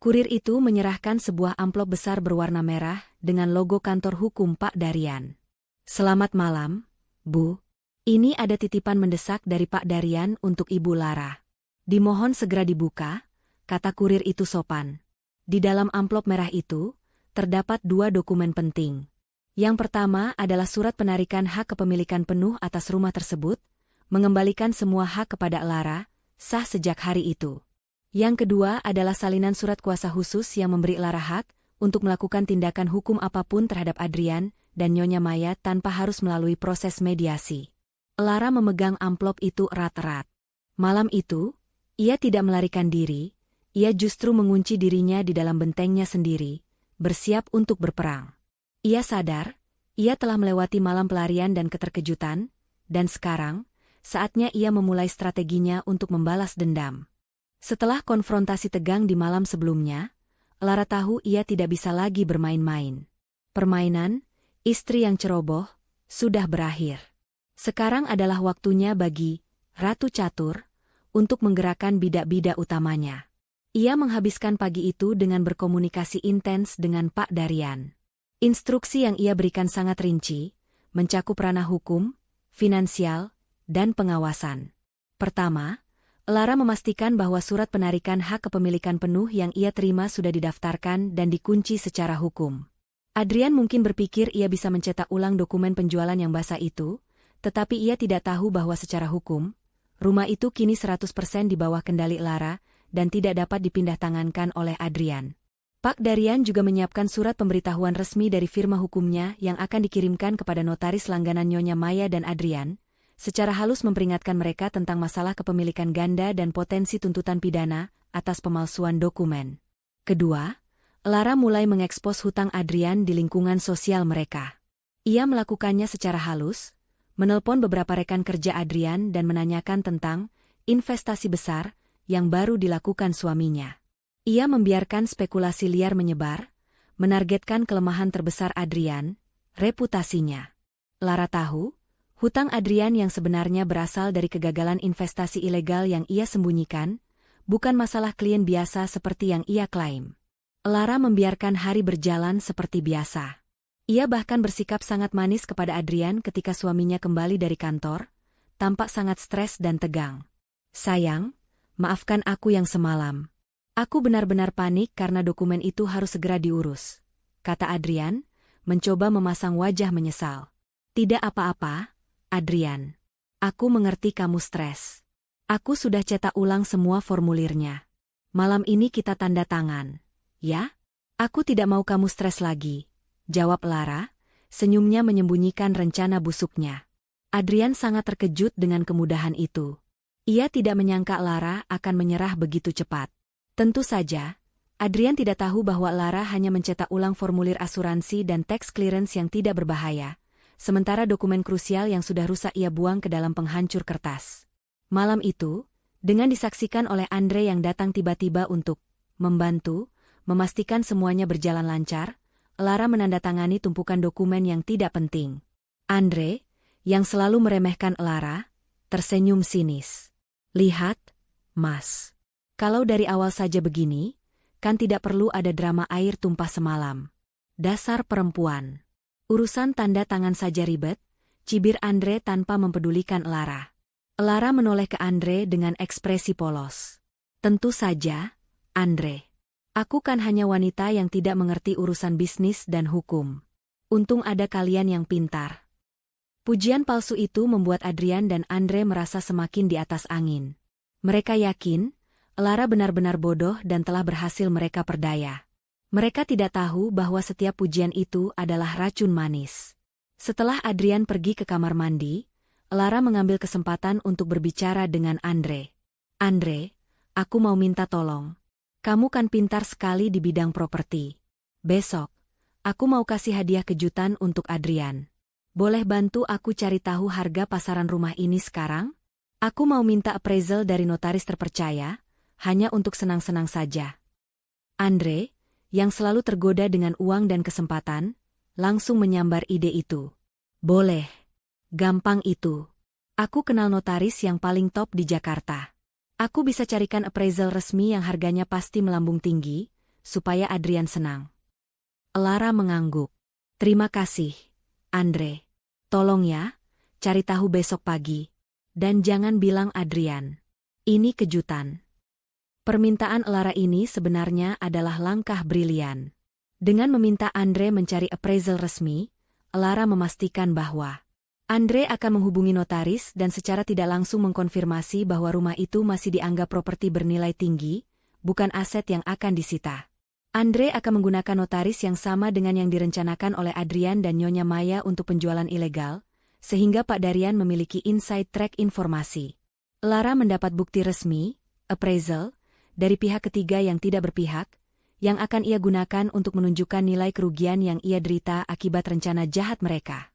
Kurir itu menyerahkan sebuah amplop besar berwarna merah dengan logo kantor hukum Pak Darian. Selamat malam, Bu. Ini ada titipan mendesak dari Pak Darian untuk Ibu Lara. Dimohon segera dibuka, kata kurir itu sopan. Di dalam amplop merah itu, terdapat 2 dokumen penting. Yang pertama adalah surat penarikan hak kepemilikan penuh atas rumah tersebut, mengembalikan semua hak kepada Lara, sah sejak hari itu. Yang kedua adalah salinan surat kuasa khusus yang memberi Lara hak untuk melakukan tindakan hukum apapun terhadap Adrian dan Nyonya Maya tanpa harus melalui proses mediasi. Lara memegang amplop itu erat-erat. Malam itu, ia tidak melarikan diri, ia justru mengunci dirinya di dalam bentengnya sendiri, bersiap untuk berperang. Ia sadar, ia telah melewati malam pelarian dan keterkejutan, dan sekarang, saatnya ia memulai strateginya untuk membalas dendam. Setelah konfrontasi tegang di malam sebelumnya, Lara tahu ia tidak bisa lagi bermain-main. Permainan, istri yang ceroboh, sudah berakhir. Sekarang adalah waktunya bagi Ratu Catur untuk menggerakkan bidak-bidak utamanya. Ia menghabiskan pagi itu dengan berkomunikasi intens dengan Pak Darian. Instruksi yang ia berikan sangat rinci, mencakup ranah hukum, finansial, dan pengawasan. Pertama, Lara memastikan bahwa surat penarikan hak kepemilikan penuh yang ia terima sudah didaftarkan dan dikunci secara hukum. Adrian mungkin berpikir ia bisa mencetak ulang dokumen penjualan yang basah itu, tetapi ia tidak tahu bahwa secara hukum, rumah itu kini 100% di bawah kendali Lara dan tidak dapat dipindah tangankan oleh Adrian. Pak Darian juga menyiapkan surat pemberitahuan resmi dari firma hukumnya yang akan dikirimkan kepada notaris langganan Nyonya Maya dan Adrian, secara halus memperingatkan mereka tentang masalah kepemilikan ganda dan potensi tuntutan pidana atas pemalsuan dokumen. Kedua, Lara mulai mengekspos hutang Adrian di lingkungan sosial mereka. Ia melakukannya secara halus, menelpon beberapa rekan kerja Adrian dan menanyakan tentang investasi besar yang baru dilakukan suaminya. Ia membiarkan spekulasi liar menyebar, menargetkan kelemahan terbesar Adrian, reputasinya. Lara tahu, hutang Adrian yang sebenarnya berasal dari kegagalan investasi ilegal yang ia sembunyikan, bukan masalah klien biasa seperti yang ia klaim. Lara membiarkan hari berjalan seperti biasa. Ia bahkan bersikap sangat manis kepada Adrian ketika suaminya kembali dari kantor, tampak sangat stres dan tegang. Sayang, maafkan aku yang semalam. Aku benar-benar panik karena dokumen itu harus segera diurus, kata Adrian, mencoba memasang wajah menyesal. Tidak apa-apa, Adrian. Aku mengerti kamu stres. Aku sudah cetak ulang semua formulirnya. Malam ini kita tanda tangan. Ya? Aku tidak mau kamu stres lagi, jawab Lara, senyumnya menyembunyikan rencana busuknya. Adrian sangat terkejut dengan kemudahan itu. Ia tidak menyangka Lara akan menyerah begitu cepat. Tentu saja, Adrian tidak tahu bahwa Lara hanya mencetak ulang formulir asuransi dan tax clearance yang tidak berbahaya, sementara dokumen krusial yang sudah rusak ia buang ke dalam penghancur kertas. Malam itu, dengan disaksikan oleh Andre yang datang tiba-tiba untuk membantu, memastikan semuanya berjalan lancar, Lara menandatangani tumpukan dokumen yang tidak penting. Andre, yang selalu meremehkan Lara, tersenyum sinis. Lihat, Mas. Kalau dari awal saja begini, kan tidak perlu ada drama air tumpah semalam. Dasar perempuan. Urusan tanda tangan saja ribet, cibir Andre tanpa mempedulikan Lara. Lara menoleh ke Andre dengan ekspresi polos. Tentu saja, Andre. Aku kan hanya wanita yang tidak mengerti urusan bisnis dan hukum. Untung ada kalian yang pintar. Pujian palsu itu membuat Adrian dan Andre merasa semakin di atas angin. Mereka yakin, Lara benar-benar bodoh dan telah berhasil mereka perdaya. Mereka tidak tahu bahwa setiap pujian itu adalah racun manis. Setelah Adrian pergi ke kamar mandi, Lara mengambil kesempatan untuk berbicara dengan Andre. Andre, aku mau minta tolong. Kamu kan pintar sekali di bidang properti. Besok, aku mau kasih hadiah kejutan untuk Adrian. Boleh bantu aku cari tahu harga pasaran rumah ini sekarang? Aku mau minta appraisal dari notaris terpercaya, hanya untuk senang-senang saja. Andre, yang selalu tergoda dengan uang dan kesempatan, langsung menyambar ide itu. Boleh. Gampang itu. Aku kenal notaris yang paling top di Jakarta. Aku bisa carikan appraisal resmi yang harganya pasti melambung tinggi, supaya Adrian senang. Lara mengangguk. Terima kasih, Andre. Tolong ya, cari tahu besok pagi. Dan jangan bilang Adrian. Ini kejutan. Permintaan Lara ini sebenarnya adalah langkah brilian. Dengan meminta Andre mencari appraisal resmi, Lara memastikan bahwa Andre akan menghubungi notaris dan secara tidak langsung mengkonfirmasi bahwa rumah itu masih dianggap properti bernilai tinggi, bukan aset yang akan disita. Andre akan menggunakan notaris yang sama dengan yang direncanakan oleh Adrian dan Nyonya Maya untuk penjualan ilegal, sehingga Pak Darian memiliki inside track informasi. Lara mendapat bukti resmi, appraisal, dari pihak ketiga yang tidak berpihak, yang akan ia gunakan untuk menunjukkan nilai kerugian yang ia derita akibat rencana jahat mereka.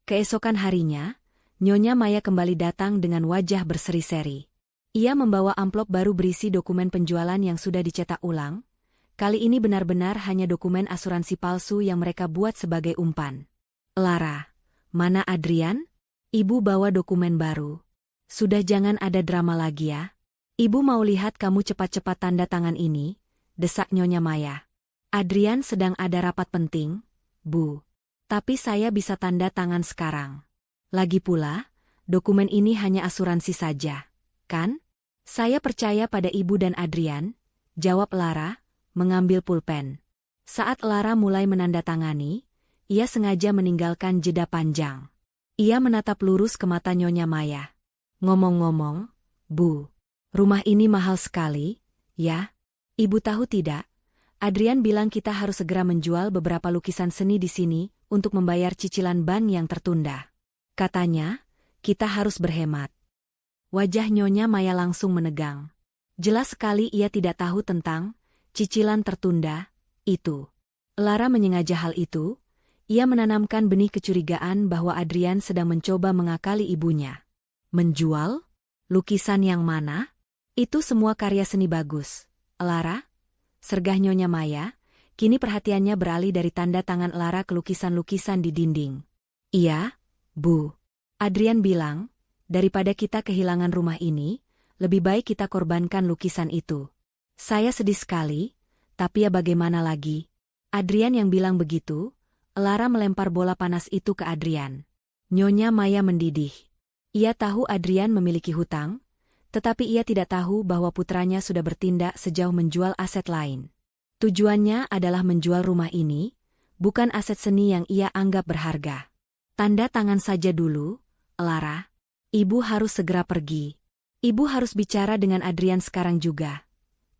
Keesokan harinya, Nyonya Maya kembali datang dengan wajah berseri-seri. Ia membawa amplop baru berisi dokumen penjualan yang sudah dicetak ulang. Kali ini benar-benar hanya dokumen asuransi palsu yang mereka buat sebagai umpan. Lara, mana Adrian? Ibu bawa dokumen baru. Sudah jangan ada drama lagi ya. Ibu mau lihat kamu cepat-cepat tanda tangan ini, desak Nyonya Maya. Adrian sedang ada rapat penting, Bu. Tapi saya bisa tanda tangan sekarang. Lagi pula, dokumen ini hanya asuransi saja, kan? Saya percaya pada Ibu dan Adrian, jawab Lara, mengambil pulpen. Saat Lara mulai menandatangani, ia sengaja meninggalkan jeda panjang. Ia menatap lurus ke mata Nyonya Maya. Ngomong-ngomong, Bu. Rumah ini mahal sekali, ya? Ibu tahu tidak? Adrian bilang kita harus segera menjual beberapa lukisan seni di sini untuk membayar cicilan bank yang tertunda. Katanya, kita harus berhemat. Wajah Nyonya Maya langsung menegang. Jelas sekali ia tidak tahu tentang cicilan tertunda itu. Lara menyengaja hal itu, ia menanamkan benih kecurigaan bahwa Adrian sedang mencoba mengakali ibunya. Menjual? Lukisan yang mana? Itu semua karya seni bagus. Lara? Sergah Nyonya Maya, kini perhatiannya beralih dari tanda tangan Lara ke lukisan-lukisan di dinding. Iya, Bu. Adrian bilang, daripada kita kehilangan rumah ini, lebih baik kita korbankan lukisan itu. Saya sedih sekali, tapi ya bagaimana lagi? Adrian yang bilang begitu, Lara melempar bola panas itu ke Adrian. Nyonya Maya mendidih. Ia tahu Adrian memiliki hutang, tetapi ia tidak tahu bahwa putranya sudah bertindak sejauh menjual aset lain. Tujuannya adalah menjual rumah ini, bukan aset seni yang ia anggap berharga. Tanda tangan saja dulu, Lara. Ibu harus segera pergi. Ibu harus bicara dengan Adrian sekarang juga.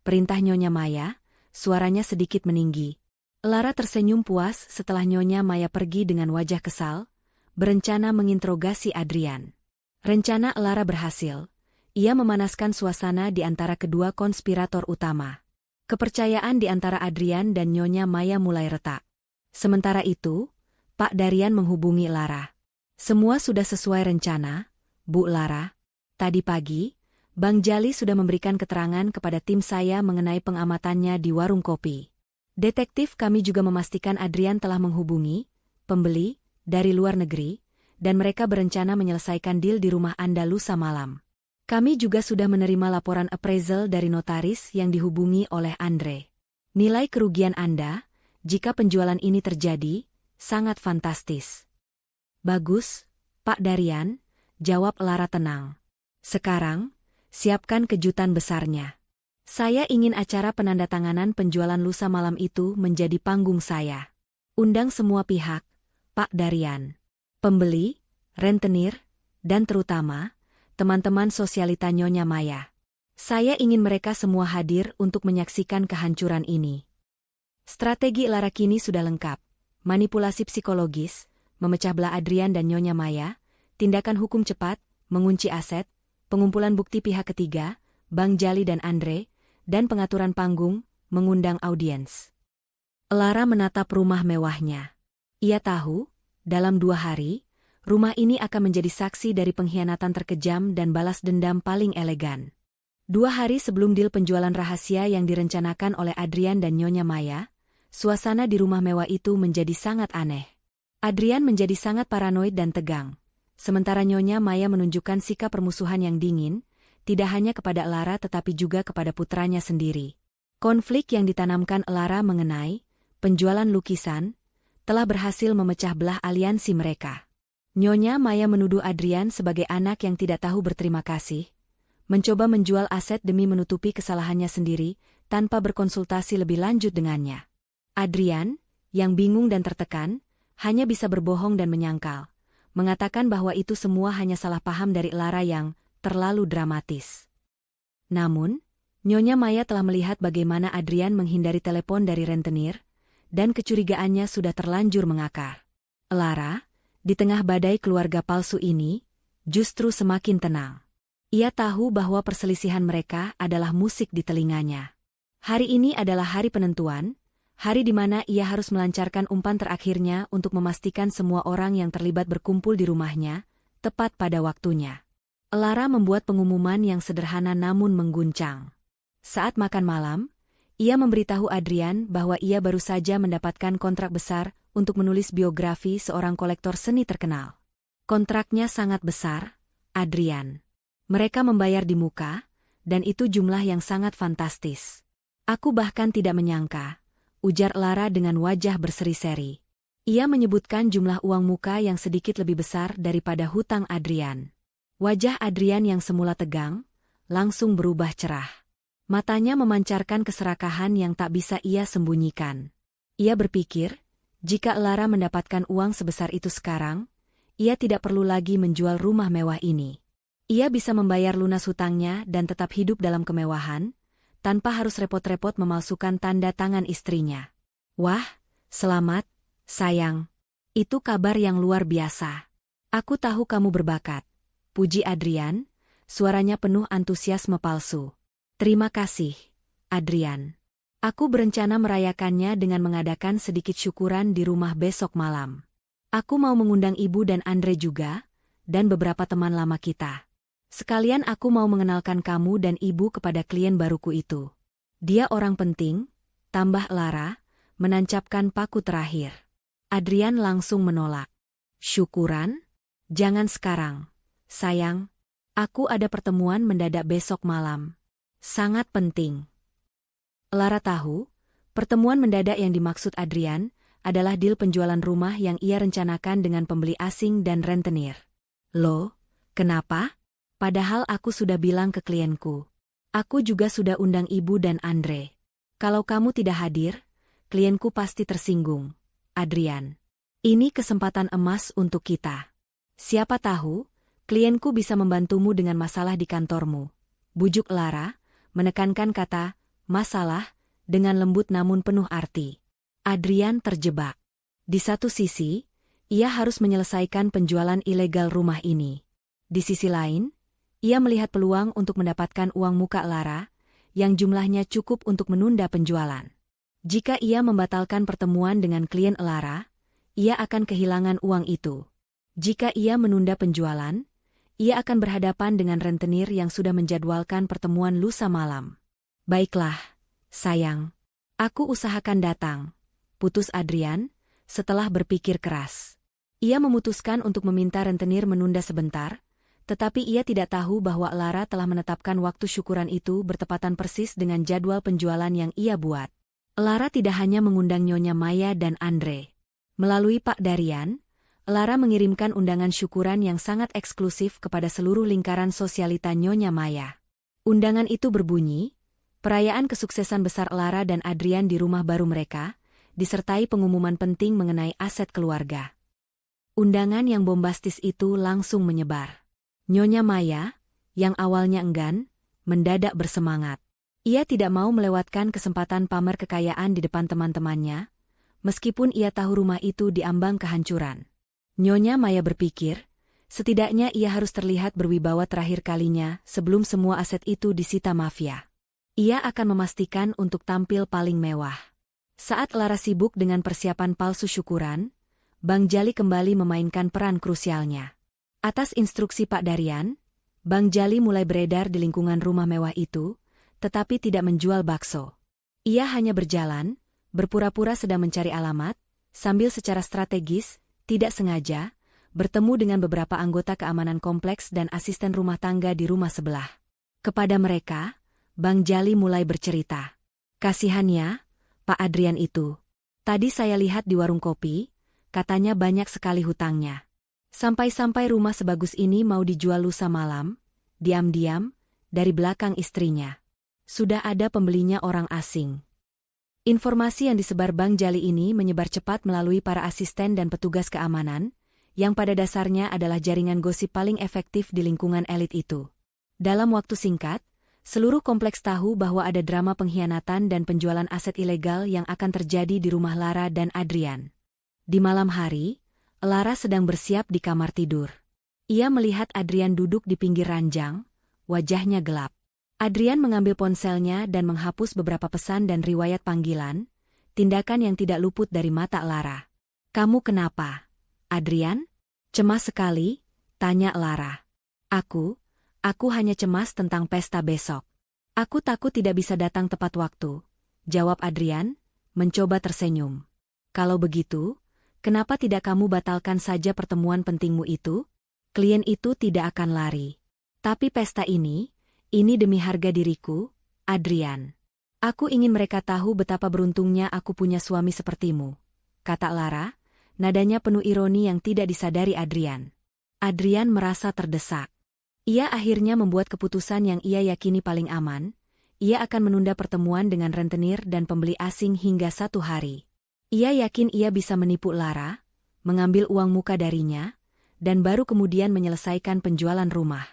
Perintah Nyonya Maya, suaranya sedikit meninggi. Lara tersenyum puas setelah Nyonya Maya pergi dengan wajah kesal, berencana menginterogasi Adrian. Rencana Lara berhasil. Ia memanaskan suasana di antara kedua konspirator utama. Kepercayaan di antara Adrian dan Nyonya Maya mulai retak. Sementara itu, Pak Darian menghubungi Lara. Semua sudah sesuai rencana, Bu Lara. Tadi pagi, Bang Jali sudah memberikan keterangan kepada tim saya mengenai pengamatannya di warung kopi. Detektif kami juga memastikan Adrian telah menghubungi pembeli dari luar negeri, dan mereka berencana menyelesaikan deal di rumah Anda lusa malam. Kami juga sudah menerima laporan appraisal dari notaris yang dihubungi oleh Andre. Nilai kerugian Anda, jika penjualan ini terjadi, sangat fantastis. Bagus, Pak Darian, jawab Lara tenang. Sekarang, siapkan kejutan besarnya. Saya ingin acara penandatanganan penjualan lusa malam itu menjadi panggung saya. Undang semua pihak, Pak Darian. Pembeli, rentenir, dan terutama, teman-teman sosialita Nyonya Maya. Saya ingin mereka semua hadir untuk menyaksikan kehancuran ini. Strategi Lara kini sudah lengkap. Manipulasi psikologis, memecah belah Adrian dan Nyonya Maya, tindakan hukum cepat, mengunci aset, pengumpulan bukti pihak ketiga, Bang Jali dan Andre, dan pengaturan panggung, mengundang audiens. Lara menatap rumah mewahnya. Ia tahu, dalam 2 hari, rumah ini akan menjadi saksi dari pengkhianatan terkejam dan balas dendam paling elegan. 2 hari sebelum deal penjualan rahasia yang direncanakan oleh Adrian dan Nyonya Maya, suasana di rumah mewah itu menjadi sangat aneh. Adrian menjadi sangat paranoid dan tegang. Sementara Nyonya Maya menunjukkan sikap permusuhan yang dingin, tidak hanya kepada Lara tetapi juga kepada putranya sendiri. Konflik yang ditanamkan Lara mengenai penjualan lukisan telah berhasil memecah belah aliansi mereka. Nyonya Maya menuduh Adrian sebagai anak yang tidak tahu berterima kasih, mencoba menjual aset demi menutupi kesalahannya sendiri tanpa berkonsultasi lebih lanjut dengannya. Adrian, yang bingung dan tertekan, hanya bisa berbohong dan menyangkal, mengatakan bahwa itu semua hanya salah paham dari Lara yang terlalu dramatis. Namun, Nyonya Maya telah melihat bagaimana Adrian menghindari telepon dari rentenir, dan kecurigaannya sudah terlanjur mengakar. Lara, di tengah badai keluarga palsu ini, justru semakin tenang. Ia tahu bahwa perselisihan mereka adalah musik di telinganya. Hari ini adalah hari penentuan, hari di mana ia harus melancarkan umpan terakhirnya untuk memastikan semua orang yang terlibat berkumpul di rumahnya, tepat pada waktunya. Lara membuat pengumuman yang sederhana namun mengguncang. Saat makan malam, ia memberitahu Adrian bahwa ia baru saja mendapatkan kontrak besar untuk menulis biografi seorang kolektor seni terkenal. Kontraknya sangat besar, Adrian. Mereka membayar di muka, dan itu jumlah yang sangat fantastis. Aku bahkan tidak menyangka, ujar Lara dengan wajah berseri-seri. Ia menyebutkan jumlah uang muka yang sedikit lebih besar daripada hutang Adrian. Wajah Adrian yang semula tegang, langsung berubah cerah. Matanya memancarkan keserakahan yang tak bisa ia sembunyikan. Ia berpikir, jika Lara mendapatkan uang sebesar itu sekarang, ia tidak perlu lagi menjual rumah mewah ini. Ia bisa membayar lunas hutangnya dan tetap hidup dalam kemewahan, tanpa harus repot-repot memalsukan tanda tangan istrinya. Wah, selamat, sayang. Itu kabar yang luar biasa. Aku tahu kamu berbakat, puji Adrian, suaranya penuh antusiasme palsu. Terima kasih, Adrian. Aku berencana merayakannya dengan mengadakan sedikit syukuran di rumah besok malam. Aku mau mengundang ibu dan Andre juga, dan beberapa teman lama kita. Sekalian aku mau mengenalkan kamu dan ibu kepada klien baruku itu. Dia orang penting, tambah Lara, menancapkan paku terakhir. Adrian langsung menolak. Syukuran? Jangan sekarang, sayang. Aku ada pertemuan mendadak besok malam. Sangat penting. Lara tahu, pertemuan mendadak yang dimaksud Adrian adalah deal penjualan rumah yang ia rencanakan dengan pembeli asing dan rentenir. Loh, kenapa? Padahal aku sudah bilang ke klienku. Aku juga sudah undang ibu dan Andre. Kalau kamu tidak hadir, klienku pasti tersinggung. Adrian, ini kesempatan emas untuk kita. Siapa tahu, klienku bisa membantumu dengan masalah di kantormu. Bujuk Lara, menekankan kata, masalah, dengan lembut namun penuh arti. Adrian terjebak. Di satu sisi, ia harus menyelesaikan penjualan ilegal rumah ini. Di sisi lain, ia melihat peluang untuk mendapatkan uang muka Lara, yang jumlahnya cukup untuk menunda penjualan. Jika ia membatalkan pertemuan dengan klien Lara, ia akan kehilangan uang itu. Jika ia menunda penjualan, ia akan berhadapan dengan rentenir yang sudah menjadwalkan pertemuan lusa malam. Baiklah, sayang. Aku usahakan datang, putus Adrian, setelah berpikir keras. Ia memutuskan untuk meminta rentenir menunda sebentar, tetapi ia tidak tahu bahwa Lara telah menetapkan waktu syukuran itu bertepatan persis dengan jadwal penjualan yang ia buat. Lara tidak hanya mengundang Nyonya Maya dan Andre. Melalui Pak Darian, Lara mengirimkan undangan syukuran yang sangat eksklusif kepada seluruh lingkaran sosialita Nyonya Maya. Undangan itu berbunyi, perayaan kesuksesan besar Lara dan Adrian di rumah baru mereka, disertai pengumuman penting mengenai aset keluarga. Undangan yang bombastis itu langsung menyebar. Nyonya Maya, yang awalnya enggan, mendadak bersemangat. Ia tidak mau melewatkan kesempatan pamer kekayaan di depan teman-temannya, meskipun ia tahu rumah itu diambang kehancuran. Nyonya Maya berpikir, setidaknya ia harus terlihat berwibawa terakhir kalinya sebelum semua aset itu disita mafia. Ia akan memastikan untuk tampil paling mewah. Saat Lara sibuk dengan persiapan palsu syukuran, Bang Jali kembali memainkan peran krusialnya. Atas instruksi Pak Darian, Bang Jali mulai beredar di lingkungan rumah mewah itu, tetapi tidak menjual bakso. Ia hanya berjalan, berpura-pura sedang mencari alamat, sambil secara strategis, tidak sengaja, bertemu dengan beberapa anggota keamanan kompleks dan asisten rumah tangga di rumah sebelah. Kepada mereka, Bang Jali mulai bercerita. Kasihannya, Pak Adrian itu. Tadi saya lihat di warung kopi, katanya banyak sekali hutangnya. Sampai-sampai rumah sebagus ini mau dijual lusa malam, diam-diam, dari belakang istrinya. Sudah ada pembelinya orang asing. Informasi yang disebar Bang Jali ini menyebar cepat melalui para asisten dan petugas keamanan, yang pada dasarnya adalah jaringan gosip paling efektif di lingkungan elit itu. Dalam waktu singkat, seluruh kompleks tahu bahwa ada drama pengkhianatan dan penjualan aset ilegal yang akan terjadi di rumah Lara dan Adrian. Di malam hari, Lara sedang bersiap di kamar tidur. Ia melihat Adrian duduk di pinggir ranjang, wajahnya gelap. Adrian mengambil ponselnya dan menghapus beberapa pesan dan riwayat panggilan, tindakan yang tidak luput dari mata Lara. "Kamu kenapa, Adrian?" "Cemas sekali," tanya Lara. Aku hanya cemas tentang pesta besok. Aku takut tidak bisa datang tepat waktu," jawab Adrian, mencoba tersenyum. "Kalau begitu, kenapa tidak kamu batalkan saja pertemuan pentingmu itu? Klien itu tidak akan lari. Tapi pesta ini demi harga diriku, Adrian. Aku ingin mereka tahu betapa beruntungnya aku punya suami sepertimu," kata Lara, nadanya penuh ironi yang tidak disadari Adrian. Adrian merasa terdesak. Ia akhirnya membuat keputusan yang ia yakini paling aman. Ia akan menunda pertemuan dengan rentenir dan pembeli asing hingga 1 hari. Ia yakin ia bisa menipu Lara, mengambil uang muka darinya, dan baru kemudian menyelesaikan penjualan rumah.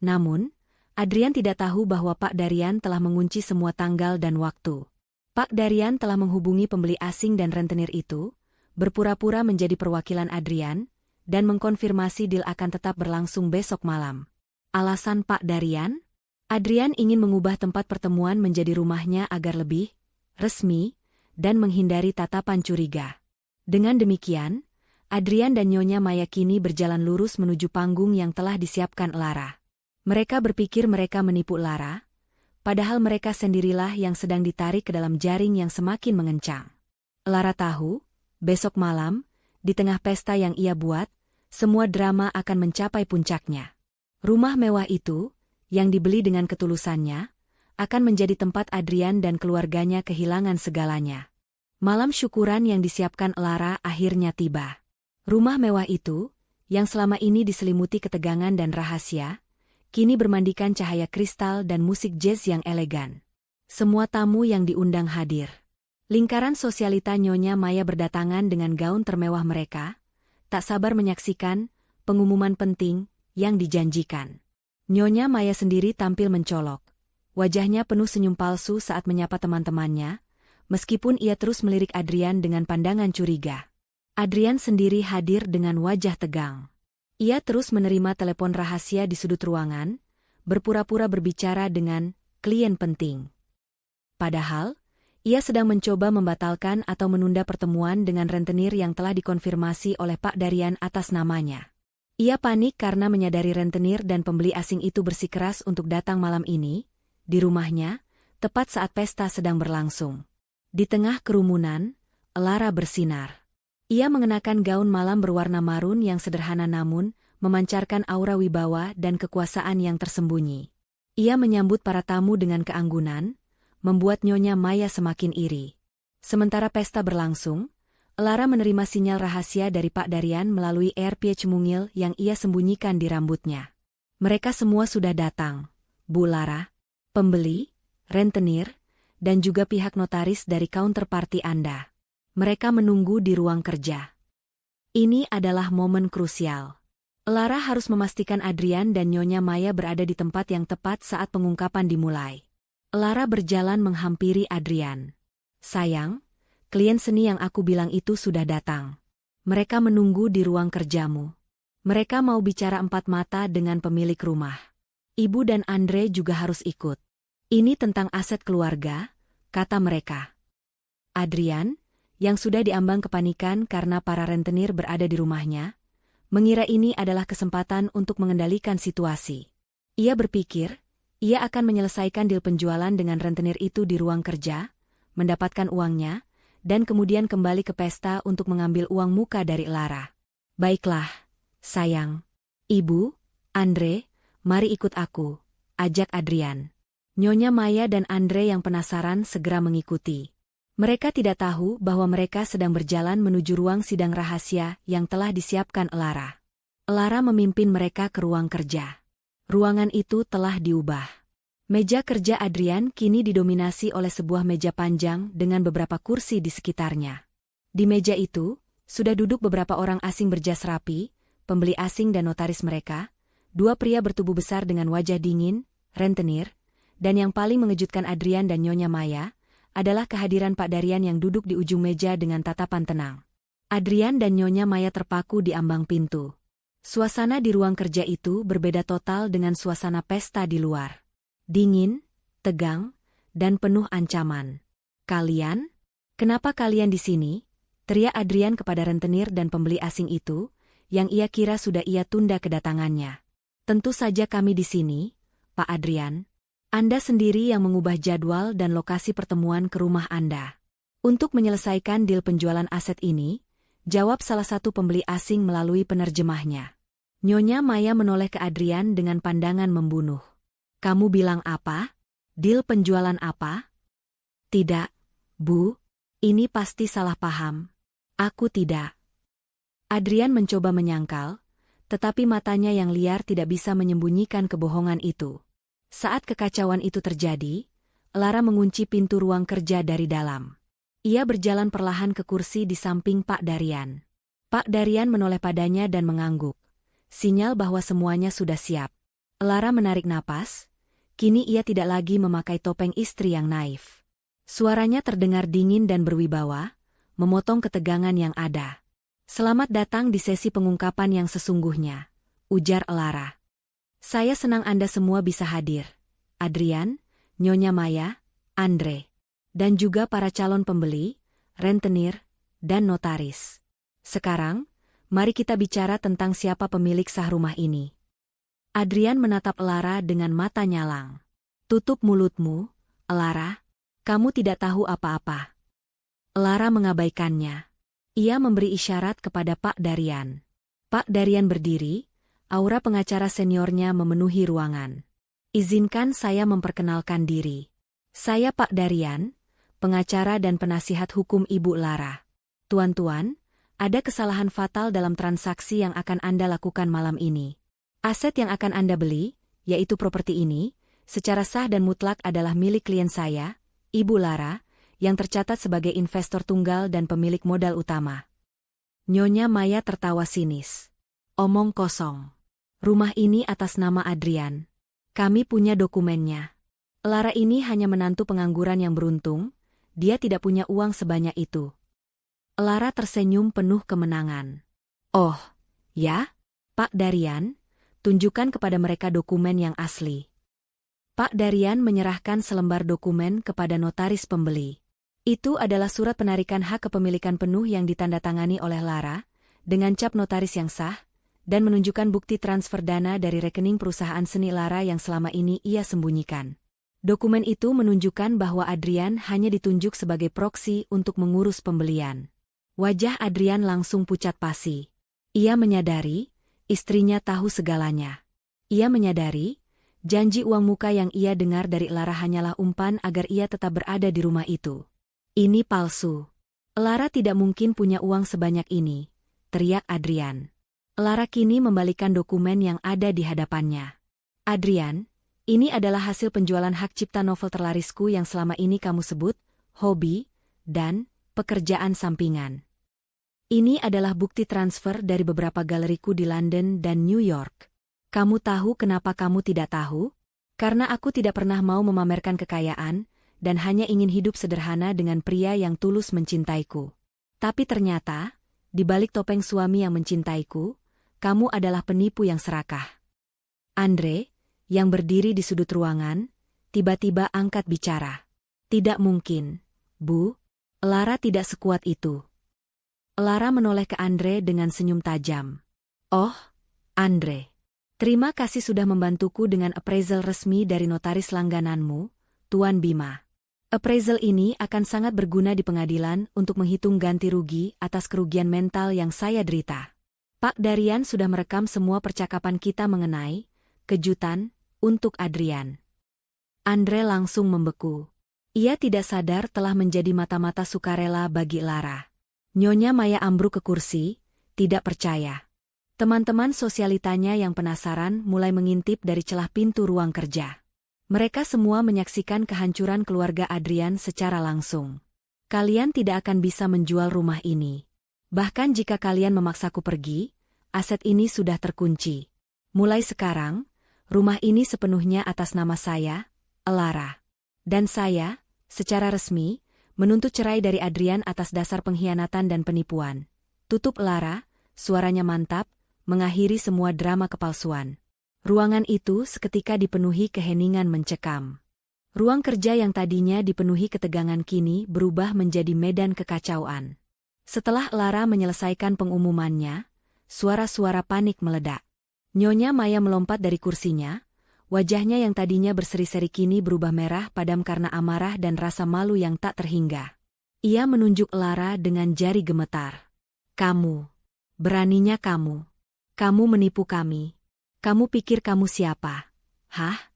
Namun, Adrian tidak tahu bahwa Pak Darian telah mengunci semua tanggal dan waktu. Pak Darian telah menghubungi pembeli asing dan rentenir itu, berpura-pura menjadi perwakilan Adrian, dan mengkonfirmasi deal akan tetap berlangsung besok malam. Alasan Pak Darian? Adrian ingin mengubah tempat pertemuan menjadi rumahnya agar lebih resmi dan menghindari tatapan curiga. Dengan demikian, Adrian dan Nyonya Maya kini berjalan lurus menuju panggung yang telah disiapkan Lara. Mereka berpikir mereka menipu Lara, padahal mereka sendirilah yang sedang ditarik ke dalam jaring yang semakin mengencang. Lara tahu, besok malam, di tengah pesta yang ia buat, semua drama akan mencapai puncaknya. Rumah mewah itu, yang dibeli dengan ketulusannya, akan menjadi tempat Adrian dan keluarganya kehilangan segalanya. Malam syukuran yang disiapkan Lara akhirnya tiba. Rumah mewah itu, yang selama ini diselimuti ketegangan dan rahasia, kini bermandikan cahaya kristal dan musik jazz yang elegan. Semua tamu yang diundang hadir. Lingkaran sosialita Nyonya Maya berdatangan dengan gaun termewah mereka, tak sabar menyaksikan pengumuman penting yang dijanjikan. Nyonya Maya sendiri tampil mencolok. Wajahnya penuh senyum palsu saat menyapa teman-temannya, meskipun ia terus melirik Adrian dengan pandangan curiga. Adrian sendiri hadir dengan wajah tegang. Ia terus menerima telepon rahasia di sudut ruangan, berpura-pura berbicara dengan klien penting. Padahal, ia sedang mencoba membatalkan atau menunda pertemuan dengan rentenir yang telah dikonfirmasi oleh Pak Darian atas namanya. Ia panik karena menyadari rentenir dan pembeli asing itu bersikeras untuk datang malam ini, di rumahnya, tepat saat pesta sedang berlangsung. Di tengah kerumunan, Elara bersinar. Ia mengenakan gaun malam berwarna marun yang sederhana namun, memancarkan aura wibawa dan kekuasaan yang tersembunyi. Ia menyambut para tamu dengan keanggunan, membuat Nyonya Maya semakin iri. Sementara pesta berlangsung, Elara menerima sinyal rahasia dari Pak Darian melalui AirPie cemungil yang ia sembunyikan di rambutnya. Mereka semua sudah datang, Bu Lara, pembeli, rentenir, dan juga pihak notaris dari counterparty Anda. Mereka menunggu di ruang kerja. Ini adalah momen krusial. Elara harus memastikan Adrian dan Nyonya Maya berada di tempat yang tepat saat pengungkapan dimulai. Elara berjalan menghampiri Adrian. Sayang, klien seni yang aku bilang itu sudah datang. Mereka menunggu di ruang kerjamu. Mereka mau bicara empat mata dengan pemilik rumah. Ibu dan Andre juga harus ikut. Ini tentang aset keluarga, kata mereka. Adrian, yang sudah diambang kepanikan karena para rentenir berada di rumahnya, mengira ini adalah kesempatan untuk mengendalikan situasi. Ia berpikir, ia akan menyelesaikan deal penjualan dengan rentenir itu di ruang kerja, mendapatkan uangnya, dan kemudian kembali ke pesta untuk mengambil uang muka dari Elara. Baiklah, sayang. Ibu, Andre, mari ikut aku, ajak Adrian. Nyonya Maya dan Andre yang penasaran segera mengikuti. Mereka tidak tahu bahwa mereka sedang berjalan menuju ruang sidang rahasia yang telah disiapkan Elara. Elara memimpin mereka ke ruang kerja. Ruangan itu telah diubah. Meja kerja Adrian kini didominasi oleh sebuah meja panjang dengan beberapa kursi di sekitarnya. Di meja itu, sudah duduk beberapa orang asing berjas rapi, pembeli asing dan notaris mereka, dua pria bertubuh besar dengan wajah dingin, rentenir, dan yang paling mengejutkan Adrian dan Nyonya Maya, adalah kehadiran Pak Darian yang duduk di ujung meja dengan tatapan tenang. Adrian dan Nyonya Maya terpaku di ambang pintu. Suasana di ruang kerja itu berbeda total dengan suasana pesta di luar. Dingin, tegang, dan penuh ancaman. Kalian? Kenapa kalian di sini? Teriak Adrian kepada rentenir dan pembeli asing itu, yang ia kira sudah ia tunda kedatangannya. Tentu saja kami di sini, Pak Adrian. Anda sendiri yang mengubah jadwal dan lokasi pertemuan ke rumah Anda. Untuk menyelesaikan deal penjualan aset ini, jawab salah satu pembeli asing melalui penerjemahnya. Nyonya Maya menoleh ke Adrian dengan pandangan membunuh. Kamu bilang apa? Deal penjualan apa? Tidak, Bu. Ini pasti salah paham. Aku tidak. Adrian mencoba menyangkal, tetapi matanya yang liar tidak bisa menyembunyikan kebohongan itu. Saat kekacauan itu terjadi, Elara mengunci pintu ruang kerja dari dalam. Ia berjalan perlahan ke kursi di samping Pak Darian. Pak Darian menoleh padanya dan mengangguk. Sinyal bahwa semuanya sudah siap. Elara menarik napas. Kini ia tidak lagi memakai topeng istri yang naif. Suaranya terdengar dingin dan berwibawa, memotong ketegangan yang ada. Selamat datang di sesi pengungkapan yang sesungguhnya, ujar Elara. Saya senang Anda semua bisa hadir. Adrian, Nyonya Maya, Andre, dan juga para calon pembeli, rentenir, dan notaris. Sekarang, mari kita bicara tentang siapa pemilik sah rumah ini. Adrian menatap Elara dengan mata nyalang. Tutup mulutmu, Elara. Kamu tidak tahu apa-apa. Elara mengabaikannya. Ia memberi isyarat kepada Pak Darian. Pak Darian berdiri, aura pengacara seniornya memenuhi ruangan. Izinkan saya memperkenalkan diri. Saya Pak Darian, pengacara dan penasihat hukum Ibu Lara. Tuan-tuan, ada kesalahan fatal dalam transaksi yang akan Anda lakukan malam ini. Aset yang akan Anda beli, yaitu properti ini, secara sah dan mutlak adalah milik klien saya, Ibu Lara, yang tercatat sebagai investor tunggal dan pemilik modal utama. Nyonya Maya tertawa sinis. Omong kosong. Rumah ini atas nama Adrian. Kami punya dokumennya. Lara ini hanya menantu pengangguran yang beruntung, dia tidak punya uang sebanyak itu. Lara tersenyum penuh kemenangan. Oh, ya? Pak Darian? Tunjukkan kepada mereka dokumen yang asli. Pak Darian menyerahkan selembar dokumen kepada notaris pembeli. Itu adalah surat penarikan hak kepemilikan penuh yang ditandatangani oleh Lara, dengan cap notaris yang sah, dan menunjukkan bukti transfer dana dari rekening perusahaan seni Lara yang selama ini ia sembunyikan. Dokumen itu menunjukkan bahwa Adrian hanya ditunjuk sebagai proksi untuk mengurus pembelian. Wajah Adrian langsung pucat pasi. Ia menyadari, istrinya tahu segalanya. Ia menyadari, janji uang muka yang ia dengar dari Lara hanyalah umpan agar ia tetap berada di rumah itu. Ini palsu. Lara tidak mungkin punya uang sebanyak ini, teriak Adrian. Lara kini membalikan dokumen yang ada di hadapannya. Adrian, ini adalah hasil penjualan hak cipta novel terlarisku yang selama ini kamu sebut, hobi, dan pekerjaan sampingan. Ini adalah bukti transfer dari beberapa galeriku di London dan New York. Kamu tahu kenapa kamu tidak tahu? Karena aku tidak pernah mau memamerkan kekayaan, dan hanya ingin hidup sederhana dengan pria yang tulus mencintaiku. Tapi ternyata, di balik topeng suami yang mencintaiku, kamu adalah penipu yang serakah. Andre, yang berdiri di sudut ruangan, tiba-tiba angkat bicara. Tidak mungkin, Bu. Lara tidak sekuat itu. Lara menoleh ke Andre dengan senyum tajam. Oh, Andre. Terima kasih sudah membantuku dengan appraisal resmi dari notaris langgananmu, Tuan Bima. Appraisal ini akan sangat berguna di pengadilan untuk menghitung ganti rugi atas kerugian mental yang saya derita. Pak Darian sudah merekam semua percakapan kita mengenai kejutan untuk Adrian. Andre langsung membeku. Ia tidak sadar telah menjadi mata-mata sukarela bagi Lara. Nyonya Maya ambruk ke kursi, tidak percaya. Teman-teman sosialitanya yang penasaran mulai mengintip dari celah pintu ruang kerja. Mereka semua menyaksikan kehancuran keluarga Adrian secara langsung. Kalian tidak akan bisa menjual rumah ini. Bahkan jika kalian memaksaku pergi, aset ini sudah terkunci. Mulai sekarang, rumah ini sepenuhnya atas nama saya, Lara. Dan saya, secara resmi, menuntut cerai dari Adrian atas dasar pengkhianatan dan penipuan. Tutup Lara, suaranya mantap, mengakhiri semua drama kepalsuan. Ruangan itu seketika dipenuhi keheningan mencekam. Ruang kerja yang tadinya dipenuhi ketegangan kini berubah menjadi medan kekacauan. Setelah Lara menyelesaikan pengumumannya, suara-suara panik meledak. Nyonya Maya melompat dari kursinya, wajahnya yang tadinya berseri-seri kini berubah merah padam karena amarah dan rasa malu yang tak terhingga. Ia menunjuk Lara dengan jari gemetar. Kamu. Beraninya kamu. Kamu menipu kami. Kamu pikir kamu siapa? Hah?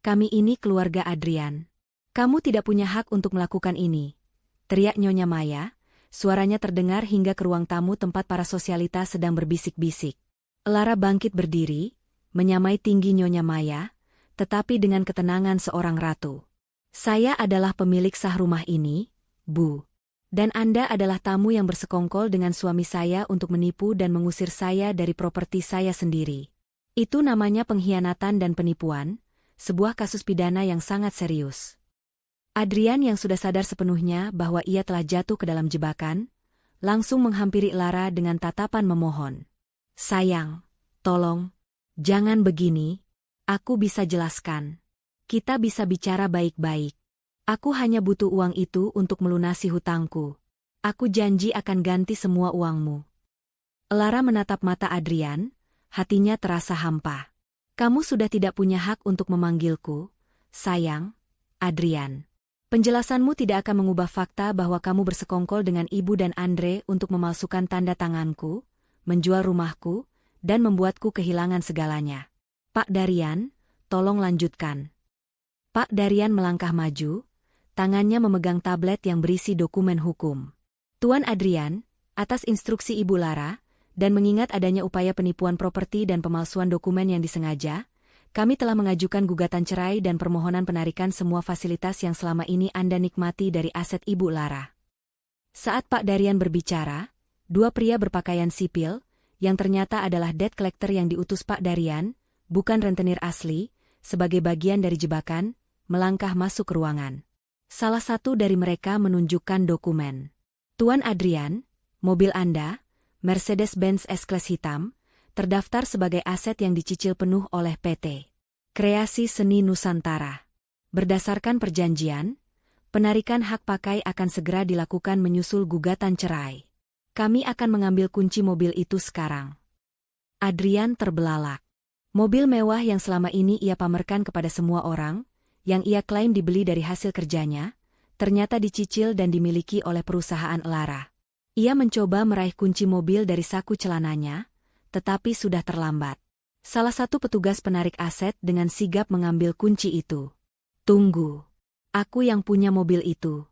Kami ini keluarga Adrian. Kamu tidak punya hak untuk melakukan ini. Teriak Nyonya Maya, suaranya terdengar hingga ke ruang tamu tempat para sosialita sedang berbisik-bisik. Lara bangkit berdiri, menyamai tinggi Nyonya Maya, tetapi dengan ketenangan seorang ratu. Saya adalah pemilik sah rumah ini, Bu. Dan Anda adalah tamu yang bersekongkol dengan suami saya untuk menipu dan mengusir saya dari properti saya sendiri. Itu namanya pengkhianatan dan penipuan, sebuah kasus pidana yang sangat serius. Adrian yang sudah sadar sepenuhnya bahwa ia telah jatuh ke dalam jebakan, langsung menghampiri Lara dengan tatapan memohon. Sayang, tolong, jangan begini, aku bisa jelaskan. Kita bisa bicara baik-baik. Aku hanya butuh uang itu untuk melunasi hutangku. Aku janji akan ganti semua uangmu. Lara menatap mata Adrian, hatinya terasa hampa. Kamu sudah tidak punya hak untuk memanggilku, sayang, Adrian. Penjelasanmu tidak akan mengubah fakta bahwa kamu bersekongkol dengan ibu dan Andre untuk memalsukan tanda tanganku, menjual rumahku, dan membuatku kehilangan segalanya. Pak Darian, tolong lanjutkan. Pak Darian melangkah maju, tangannya memegang tablet yang berisi dokumen hukum. Tuan Adrian, atas instruksi Ibu Lara, dan mengingat adanya upaya penipuan properti dan pemalsuan dokumen yang disengaja, kami telah mengajukan gugatan cerai dan permohonan penarikan semua fasilitas yang selama ini Anda nikmati dari aset Ibu Lara. Saat Pak Darian berbicara, dua pria berpakaian sipil, yang ternyata adalah debt collector yang diutus Pak Darian, bukan rentenir asli, sebagai bagian dari jebakan, melangkah masuk ke ruangan. Salah satu dari mereka menunjukkan dokumen. Tuan Adrian, mobil Anda, Mercedes-Benz S-Class hitam, terdaftar sebagai aset yang dicicil penuh oleh PT Kreasi Seni Nusantara. Berdasarkan perjanjian, penarikan hak pakai akan segera dilakukan menyusul gugatan cerai. Kami akan mengambil kunci mobil itu sekarang. Adrian terbelalak. Mobil mewah yang selama ini ia pamerkan kepada semua orang, yang ia klaim dibeli dari hasil kerjanya, ternyata dicicil dan dimiliki oleh perusahaan Elara. Ia mencoba meraih kunci mobil dari saku celananya, tetapi sudah terlambat. Salah satu petugas penarik aset dengan sigap mengambil kunci itu. "Tunggu. Aku yang punya mobil itu."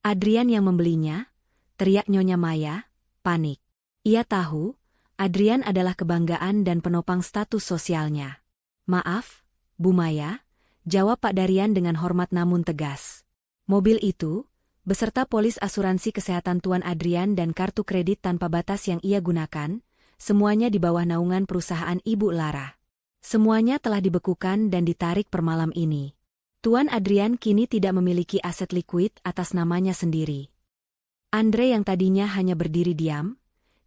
"Adrian yang membelinya?" teriak Nyonya Maya, panik. Ia tahu, Adrian adalah kebanggaan dan penopang status sosialnya. "Maaf, Bu Maya," jawab Pak Darian dengan hormat namun tegas. Mobil itu, beserta polis asuransi kesehatan Tuan Adrian dan kartu kredit tanpa batas yang ia gunakan, semuanya di bawah naungan perusahaan Ibu Lara. Semuanya telah dibekukan dan ditarik per malam ini. Tuan Adrian kini tidak memiliki aset likuid atas namanya sendiri. Andre yang tadinya hanya berdiri diam,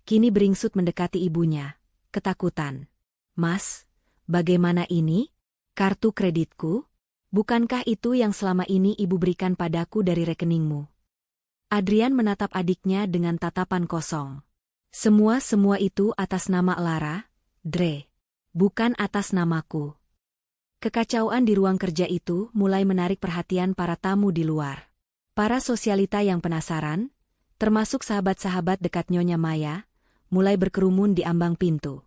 kini beringsut mendekati ibunya, ketakutan. "Mas, bagaimana ini? Kartu kreditku? Bukankah itu yang selama ini ibu berikan padaku dari rekeningmu?" Adrian menatap adiknya dengan tatapan kosong. Semua itu atas nama Lara, Dre. Bukan atas namaku." Kekacauan di ruang kerja itu mulai menarik perhatian para tamu di luar. Para sosialita yang penasaran, termasuk sahabat-sahabat dekat Nyonya Maya, mulai berkerumun di ambang pintu.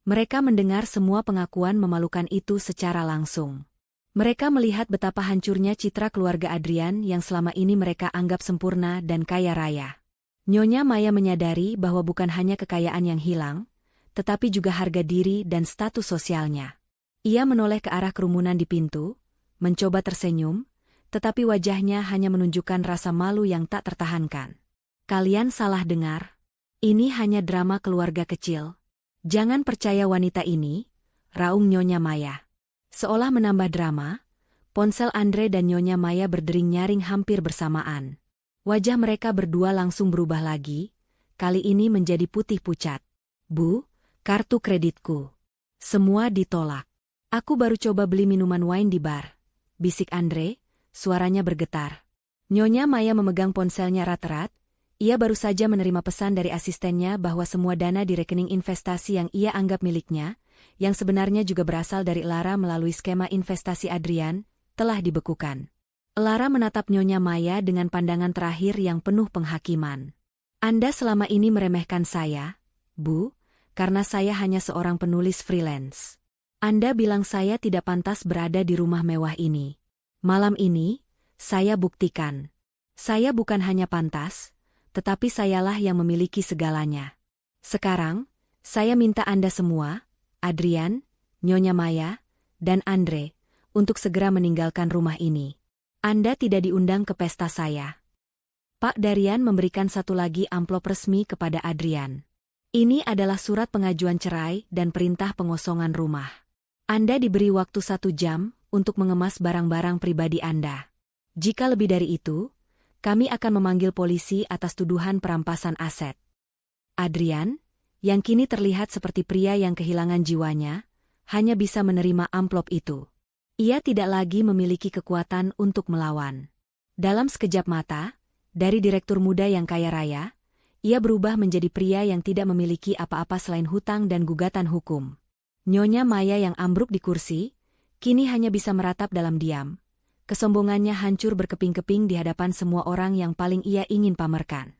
Mereka mendengar semua pengakuan memalukan itu secara langsung. Mereka melihat betapa hancurnya citra keluarga Adrian yang selama ini mereka anggap sempurna dan kaya raya. Nyonya Maya menyadari bahwa bukan hanya kekayaan yang hilang, tetapi juga harga diri dan status sosialnya. Ia menoleh ke arah kerumunan di pintu, mencoba tersenyum, tetapi wajahnya hanya menunjukkan rasa malu yang tak tertahankan. "Kalian salah dengar. Ini hanya drama keluarga kecil. Jangan percaya wanita ini," raung Nyonya Maya. Seolah menambah drama, ponsel Andre dan Nyonya Maya berdering nyaring hampir bersamaan. Wajah mereka berdua langsung berubah lagi, kali ini menjadi putih pucat. "Bu, kartu kreditku." "Semua ditolak. Aku baru coba beli minuman wine di bar," bisik Andre, suaranya bergetar. Nyonya Maya memegang ponselnya erat-erat. Ia baru saja menerima pesan dari asistennya bahwa semua dana di rekening investasi yang ia anggap miliknya, yang sebenarnya juga berasal dari Lara melalui skema investasi Adrian, telah dibekukan. Lara menatap Nyonya Maya dengan pandangan terakhir yang penuh penghakiman. "Anda selama ini meremehkan saya, Bu, karena saya hanya seorang penulis freelance. Anda bilang saya tidak pantas berada di rumah mewah ini. Malam ini, saya buktikan. Saya bukan hanya pantas, tetapi sayalah yang memiliki segalanya. Sekarang, saya minta Anda semua, Adrian, Nyonya Maya, dan Andre, untuk segera meninggalkan rumah ini. Anda tidak diundang ke pesta saya." Pak Darian memberikan satu lagi amplop resmi kepada Adrian. "Ini adalah surat pengajuan cerai dan perintah pengosongan rumah. Anda diberi waktu 1 jam untuk mengemas barang-barang pribadi Anda. Jika lebih dari itu, kami akan memanggil polisi atas tuduhan perampasan aset." Adrian, yang kini terlihat seperti pria yang kehilangan jiwanya, hanya bisa menerima amplop itu. Ia tidak lagi memiliki kekuatan untuk melawan. Dalam sekejap mata, dari direktur muda yang kaya raya, ia berubah menjadi pria yang tidak memiliki apa-apa selain hutang dan gugatan hukum. Nyonya Maya yang ambruk di kursi, kini hanya bisa meratap dalam diam. Kesombongannya hancur berkeping-keping di hadapan semua orang yang paling ia ingin pamerkan.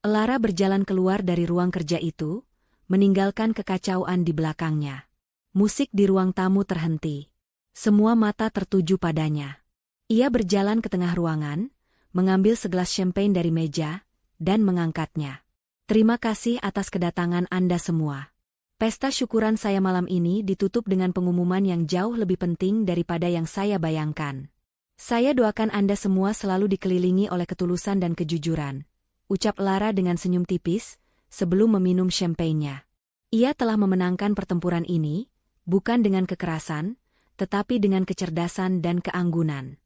Lara berjalan keluar dari ruang kerja itu, meninggalkan kekacauan di belakangnya. Musik di ruang tamu terhenti. Semua mata tertuju padanya. Ia berjalan ke tengah ruangan, mengambil segelas champagne dari meja, dan mengangkatnya. "Terima kasih atas kedatangan Anda semua. Pesta syukuran saya malam ini ditutup dengan pengumuman yang jauh lebih penting daripada yang saya bayangkan. Saya doakan Anda semua selalu dikelilingi oleh ketulusan dan kejujuran," ucap Lara dengan senyum tipis, sebelum meminum champagne-nya. Ia telah memenangkan pertempuran ini, bukan dengan kekerasan, tetapi dengan kecerdasan dan keanggunan.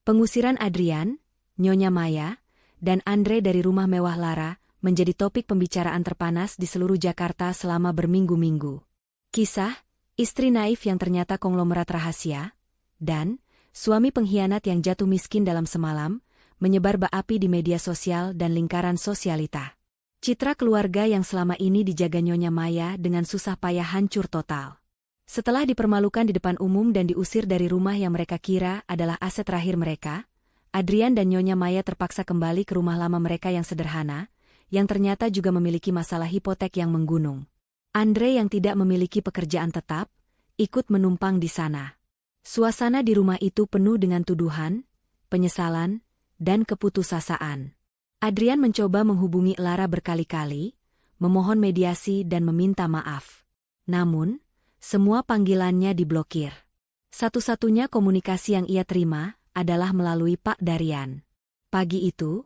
Pengusiran Adrian, Nyonya Maya, dan Andre dari rumah mewah Lara menjadi topik pembicaraan terpanas di seluruh Jakarta selama berminggu-minggu. Kisah, istri naif yang ternyata konglomerat rahasia, dan suami pengkhianat yang jatuh miskin dalam semalam, menyebar bak api di media sosial dan lingkaran sosialita. Citra keluarga yang selama ini dijaga Nyonya Maya dengan susah payah hancur total. Setelah dipermalukan di depan umum dan diusir dari rumah yang mereka kira adalah aset terakhir mereka, Adrian dan Nyonya Maya terpaksa kembali ke rumah lama mereka yang sederhana, yang ternyata juga memiliki masalah hipotek yang menggunung. Andre yang tidak memiliki pekerjaan tetap, ikut menumpang di sana. Suasana di rumah itu penuh dengan tuduhan, penyesalan, dan keputusasaan. Adrian mencoba menghubungi Lara berkali-kali, memohon mediasi dan meminta maaf. Namun, semua panggilannya diblokir. Satu-satunya komunikasi yang ia terima adalah melalui Pak Darian. Pagi itu,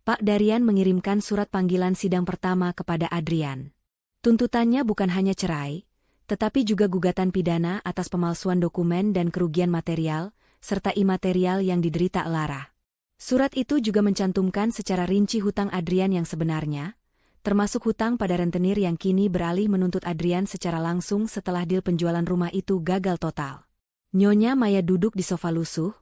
Pak Darian mengirimkan surat panggilan sidang pertama kepada Adrian. Tuntutannya bukan hanya cerai, tetapi juga gugatan pidana atas pemalsuan dokumen dan kerugian material, serta imaterial yang diderita Lara. Surat itu juga mencantumkan secara rinci hutang Adrian yang sebenarnya, termasuk hutang pada rentenir yang kini beralih menuntut Adrian secara langsung setelah deal penjualan rumah itu gagal total. Nyonya Maya duduk di sofa lusuh,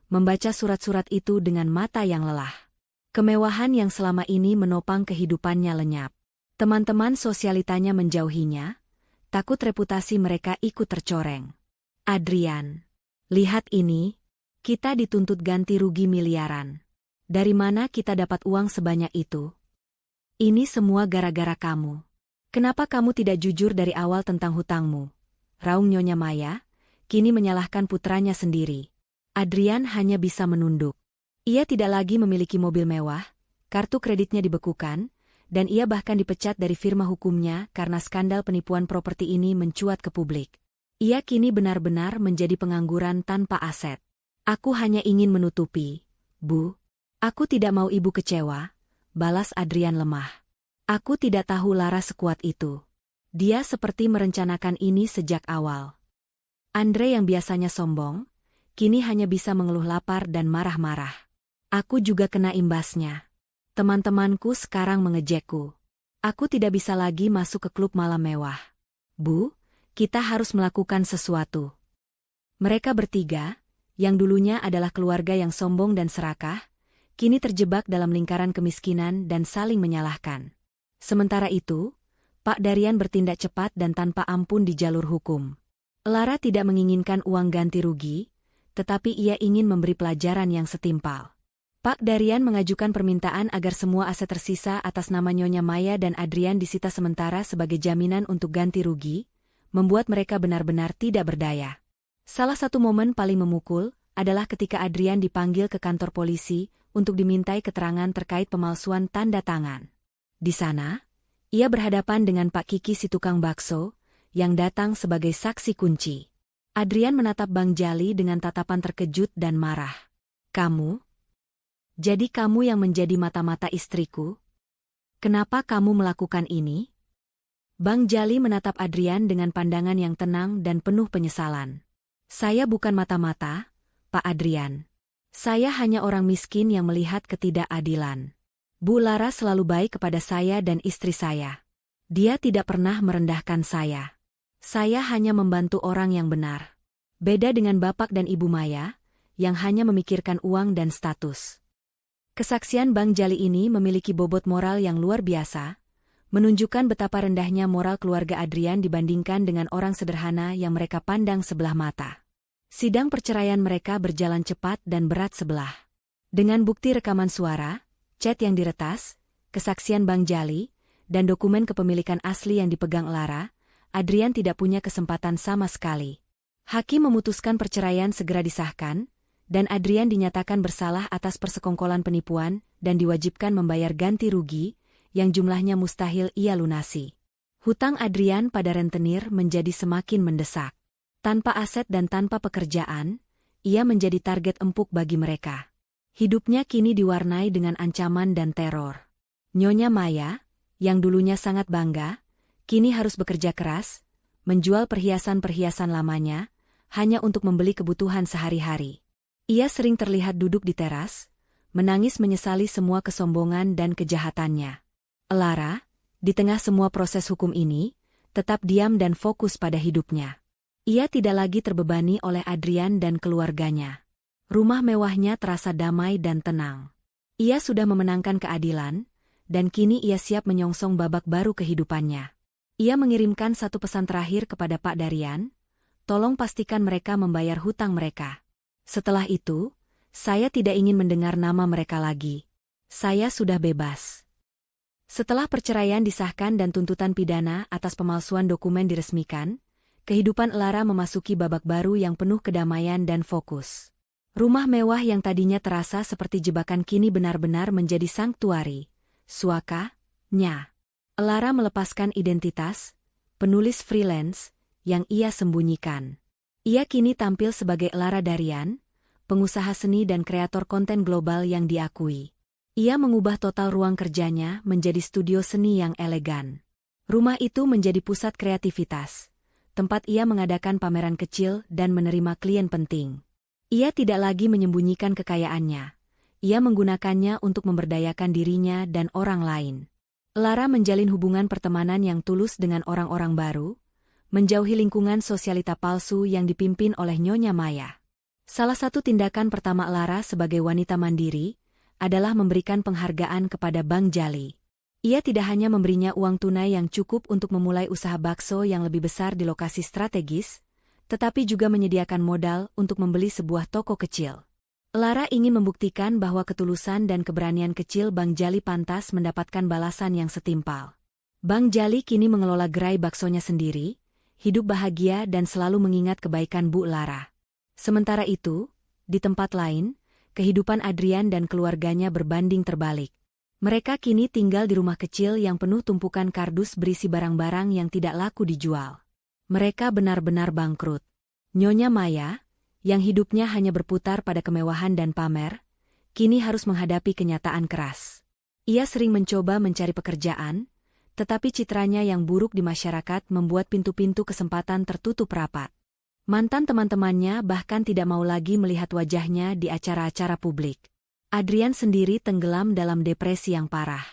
membaca surat-surat itu dengan mata yang lelah. Kemewahan yang selama ini menopang kehidupannya lenyap. Teman-teman sosialitanya menjauhinya, takut reputasi mereka ikut tercoreng. Adrian, lihat ini. Kita dituntut ganti rugi miliaran. Dari mana kita dapat uang sebanyak itu? Ini semua gara-gara kamu. Kenapa kamu tidak jujur dari awal tentang hutangmu? Raung Nyonya Maya, kini menyalahkan putranya sendiri. Adrian hanya bisa menunduk. Ia tidak lagi memiliki mobil mewah, kartu kreditnya dibekukan, dan ia bahkan dipecat dari firma hukumnya karena skandal penipuan properti ini mencuat ke publik. Ia kini benar-benar menjadi pengangguran tanpa aset. Aku hanya ingin menutupi, Bu. Aku tidak mau ibu kecewa, balas Adrian lemah. Aku tidak tahu Lara sekuat itu. Dia seperti merencanakan ini sejak awal. Andre yang biasanya sombong, kini hanya bisa mengeluh lapar dan marah-marah. Aku juga kena imbasnya. Teman-temanku sekarang mengejekku. Aku tidak bisa lagi masuk ke klub malam mewah. Bu, kita harus melakukan sesuatu. Mereka bertiga, yang dulunya adalah keluarga yang sombong dan serakah, kini terjebak dalam lingkaran kemiskinan dan saling menyalahkan. Sementara itu, Pak Darian bertindak cepat dan tanpa ampun di jalur hukum. Lara tidak menginginkan uang ganti rugi, tetapi ia ingin memberi pelajaran yang setimpal. Pak Darian mengajukan permintaan agar semua aset tersisa atas nama Nyonya Maya dan Adrian disita sementara sebagai jaminan untuk ganti rugi, membuat mereka benar-benar tidak berdaya. Salah satu momen paling memukul adalah ketika Adrian dipanggil ke kantor polisi untuk dimintai keterangan terkait pemalsuan tanda tangan. Di sana, ia berhadapan dengan Pak Kiki si tukang bakso, yang datang sebagai saksi kunci. Adrian menatap Bang Jali dengan tatapan terkejut dan marah. Kamu? Jadi kamu yang menjadi mata-mata istriku? Kenapa kamu melakukan ini? Bang Jali menatap Adrian dengan pandangan yang tenang dan penuh penyesalan. Saya bukan mata-mata, Pak Adrian. Saya hanya orang miskin yang melihat ketidakadilan. Bu Lara selalu baik kepada saya dan istri saya. Dia tidak pernah merendahkan saya. Saya hanya membantu orang yang benar. Beda dengan Bapak dan Ibu Maya, yang hanya memikirkan uang dan status. Kesaksian Bang Jali ini memiliki bobot moral yang luar biasa, menunjukkan betapa rendahnya moral keluarga Adrian dibandingkan dengan orang sederhana yang mereka pandang sebelah mata. Sidang perceraian mereka berjalan cepat dan berat sebelah. Dengan bukti rekaman suara, chat yang diretas, kesaksian Bang Jali, dan dokumen kepemilikan asli yang dipegang Lara, Adrian tidak punya kesempatan sama sekali. Hakim memutuskan perceraian segera disahkan, dan Adrian dinyatakan bersalah atas persekongkolan penipuan dan diwajibkan membayar ganti rugi, yang jumlahnya mustahil ia lunasi. Hutang Adrian pada rentenir menjadi semakin mendesak. Tanpa aset dan tanpa pekerjaan, ia menjadi target empuk bagi mereka. Hidupnya kini diwarnai dengan ancaman dan teror. Nyonya Maya, yang dulunya sangat bangga, kini harus bekerja keras, menjual perhiasan-perhiasan lamanya, hanya untuk membeli kebutuhan sehari-hari. Ia sering terlihat duduk di teras, menangis menyesali semua kesombongan dan kejahatannya. Lara, di tengah semua proses hukum ini, tetap diam dan fokus pada hidupnya. Ia tidak lagi terbebani oleh Adrian dan keluarganya. Rumah mewahnya terasa damai dan tenang. Ia sudah memenangkan keadilan, dan kini ia siap menyongsong babak baru kehidupannya. Ia mengirimkan satu pesan terakhir kepada Pak Darian, tolong pastikan mereka membayar hutang mereka. Setelah itu, saya tidak ingin mendengar nama mereka lagi. Saya sudah bebas. Setelah perceraian disahkan dan tuntutan pidana atas pemalsuan dokumen diresmikan, kehidupan Elara memasuki babak baru yang penuh kedamaian dan fokus. Rumah mewah yang tadinya terasa seperti jebakan kini benar-benar menjadi sanktuari. Suaka-nya. Elara melepaskan identitas, penulis freelance, yang ia sembunyikan. Ia kini tampil sebagai Elara Darian, pengusaha seni dan kreator konten global yang diakui. Ia mengubah total ruang kerjanya menjadi studio seni yang elegan. Rumah itu menjadi pusat kreativitas, tempat ia mengadakan pameran kecil dan menerima klien penting. Ia tidak lagi menyembunyikan kekayaannya. Ia menggunakannya untuk memberdayakan dirinya dan orang lain. Elara menjalin hubungan pertemanan yang tulus dengan orang-orang baru, menjauhi lingkungan sosialita palsu yang dipimpin oleh Nyonya Maya. Salah satu tindakan pertama Elara sebagai wanita mandiri adalah memberikan penghargaan kepada Bang Jali. Ia tidak hanya memberinya uang tunai yang cukup untuk memulai usaha bakso yang lebih besar di lokasi strategis, tetapi juga menyediakan modal untuk membeli sebuah toko kecil. Elara ingin membuktikan bahwa ketulusan dan keberanian kecil Bang Jali pantas mendapatkan balasan yang setimpal. Bang Jali kini mengelola gerai baksonya sendiri, hidup bahagia dan selalu mengingat kebaikan Bu Elara. Sementara itu, di tempat lain, kehidupan Adrian dan keluarganya berbanding terbalik. Mereka kini tinggal di rumah kecil yang penuh tumpukan kardus berisi barang-barang yang tidak laku dijual. Mereka benar-benar bangkrut. Nyonya Maya, yang hidupnya hanya berputar pada kemewahan dan pamer, kini harus menghadapi kenyataan keras. Ia sering mencoba mencari pekerjaan, tetapi citranya yang buruk di masyarakat membuat pintu-pintu kesempatan tertutup rapat. Mantan teman-temannya bahkan tidak mau lagi melihat wajahnya di acara-acara publik. Adrian sendiri tenggelam dalam depresi yang parah.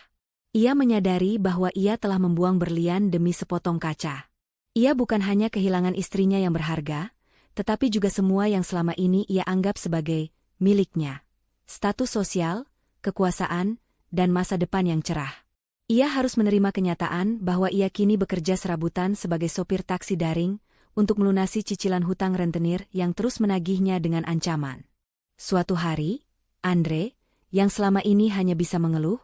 Ia menyadari bahwa ia telah membuang berlian demi sepotong kaca. Ia bukan hanya kehilangan istrinya yang berharga, tetapi juga semua yang selama ini ia anggap sebagai miliknya. Status sosial, kekuasaan, dan masa depan yang cerah. Ia harus menerima kenyataan bahwa ia kini bekerja serabutan sebagai sopir taksi daring untuk melunasi cicilan hutang rentenir yang terus menagihnya dengan ancaman. Suatu hari, Andre, yang selama ini hanya bisa mengeluh,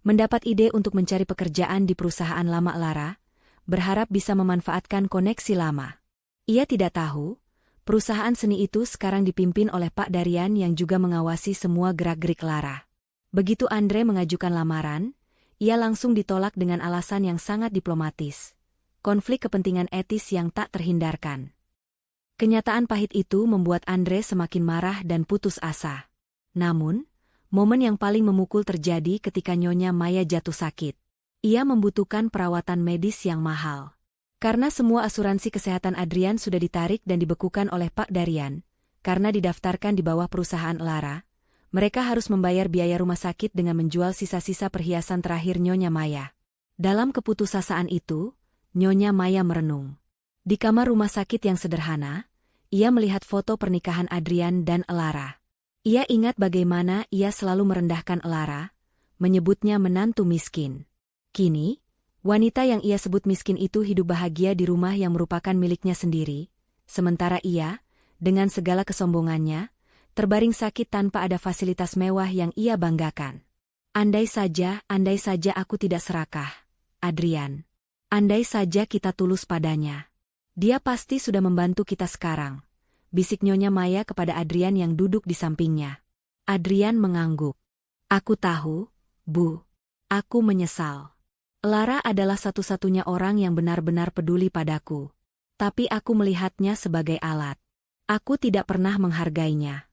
mendapat ide untuk mencari pekerjaan di perusahaan lama Elara, berharap bisa memanfaatkan koneksi lama. Ia tidak tahu, perusahaan seni itu sekarang dipimpin oleh Pak Darian yang juga mengawasi semua gerak-gerik Elara. Begitu Andre mengajukan lamaran, ia langsung ditolak dengan alasan yang sangat diplomatis. Konflik kepentingan etis yang tak terhindarkan. Kenyataan pahit itu membuat Andre semakin marah dan putus asa. Namun, momen yang paling memukul terjadi ketika Nyonya Maya jatuh sakit. Ia membutuhkan perawatan medis yang mahal. Karena semua asuransi kesehatan Adrian sudah ditarik dan dibekukan oleh Pak Darian, karena didaftarkan di bawah perusahaan Elara, mereka harus membayar biaya rumah sakit dengan menjual sisa-sisa perhiasan terakhir Nyonya Maya. Dalam keputusasaan itu, Nyonya Maya merenung. Di kamar rumah sakit yang sederhana, ia melihat foto pernikahan Adrian dan Elara. Ia ingat bagaimana ia selalu merendahkan Elara, menyebutnya menantu miskin. Kini, wanita yang ia sebut miskin itu hidup bahagia di rumah yang merupakan miliknya sendiri, sementara ia, dengan segala kesombongannya, terbaring sakit tanpa ada fasilitas mewah yang ia banggakan. Andai saja aku tidak serakah, Adrian. Andai saja kita tulus padanya. Dia pasti sudah membantu kita sekarang, bisik Nyonya Maya kepada Adrian yang duduk di sampingnya. Adrian mengangguk. Aku tahu, Bu. Aku menyesal. Elara adalah satu-satunya orang yang benar-benar peduli padaku. Tapi aku melihatnya sebagai alat. Aku tidak pernah menghargainya.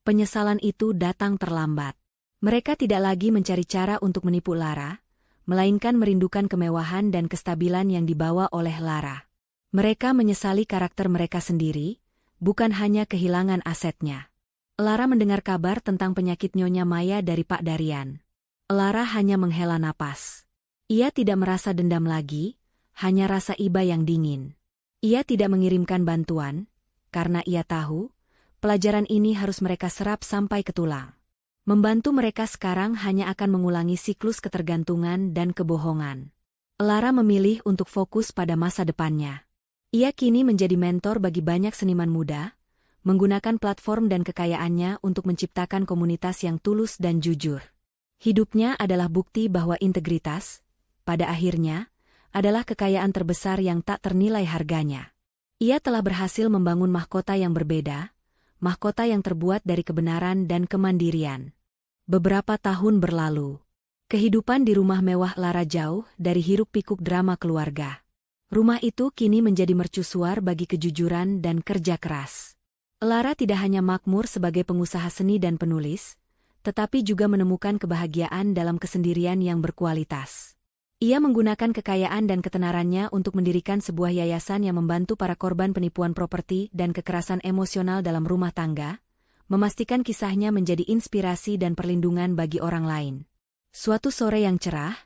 Penyesalan itu datang terlambat. Mereka tidak lagi mencari cara untuk menipu Elara, melainkan merindukan kemewahan dan kestabilan yang dibawa oleh Elara. Mereka menyesali karakter mereka sendiri, bukan hanya kehilangan asetnya. Elara mendengar kabar tentang penyakit Nyonya Maya dari Pak Darian. Elara hanya menghela napas. Ia tidak merasa dendam lagi, hanya rasa iba yang dingin. Ia tidak mengirimkan bantuan, karena ia tahu, pelajaran ini harus mereka serap sampai ke tulang. Membantu mereka sekarang hanya akan mengulangi siklus ketergantungan dan kebohongan. Lara memilih untuk fokus pada masa depannya. Ia kini menjadi mentor bagi banyak seniman muda, menggunakan platform dan kekayaannya untuk menciptakan komunitas yang tulus dan jujur. Hidupnya adalah bukti bahwa integritas, pada akhirnya, adalah kekayaan terbesar yang tak ternilai harganya. Ia telah berhasil membangun mahkota yang berbeda, mahkota yang terbuat dari kebenaran dan kemandirian. Beberapa tahun berlalu. Kehidupan di rumah mewah Lara jauh dari hiruk-pikuk drama keluarga. Rumah itu kini menjadi mercusuar bagi kejujuran dan kerja keras. Lara tidak hanya makmur sebagai pengusaha seni dan penulis, tetapi juga menemukan kebahagiaan dalam kesendirian yang berkualitas. Ia menggunakan kekayaan dan ketenarannya untuk mendirikan sebuah yayasan yang membantu para korban penipuan properti dan kekerasan emosional dalam rumah tangga, memastikan kisahnya menjadi inspirasi dan perlindungan bagi orang lain. Suatu sore yang cerah,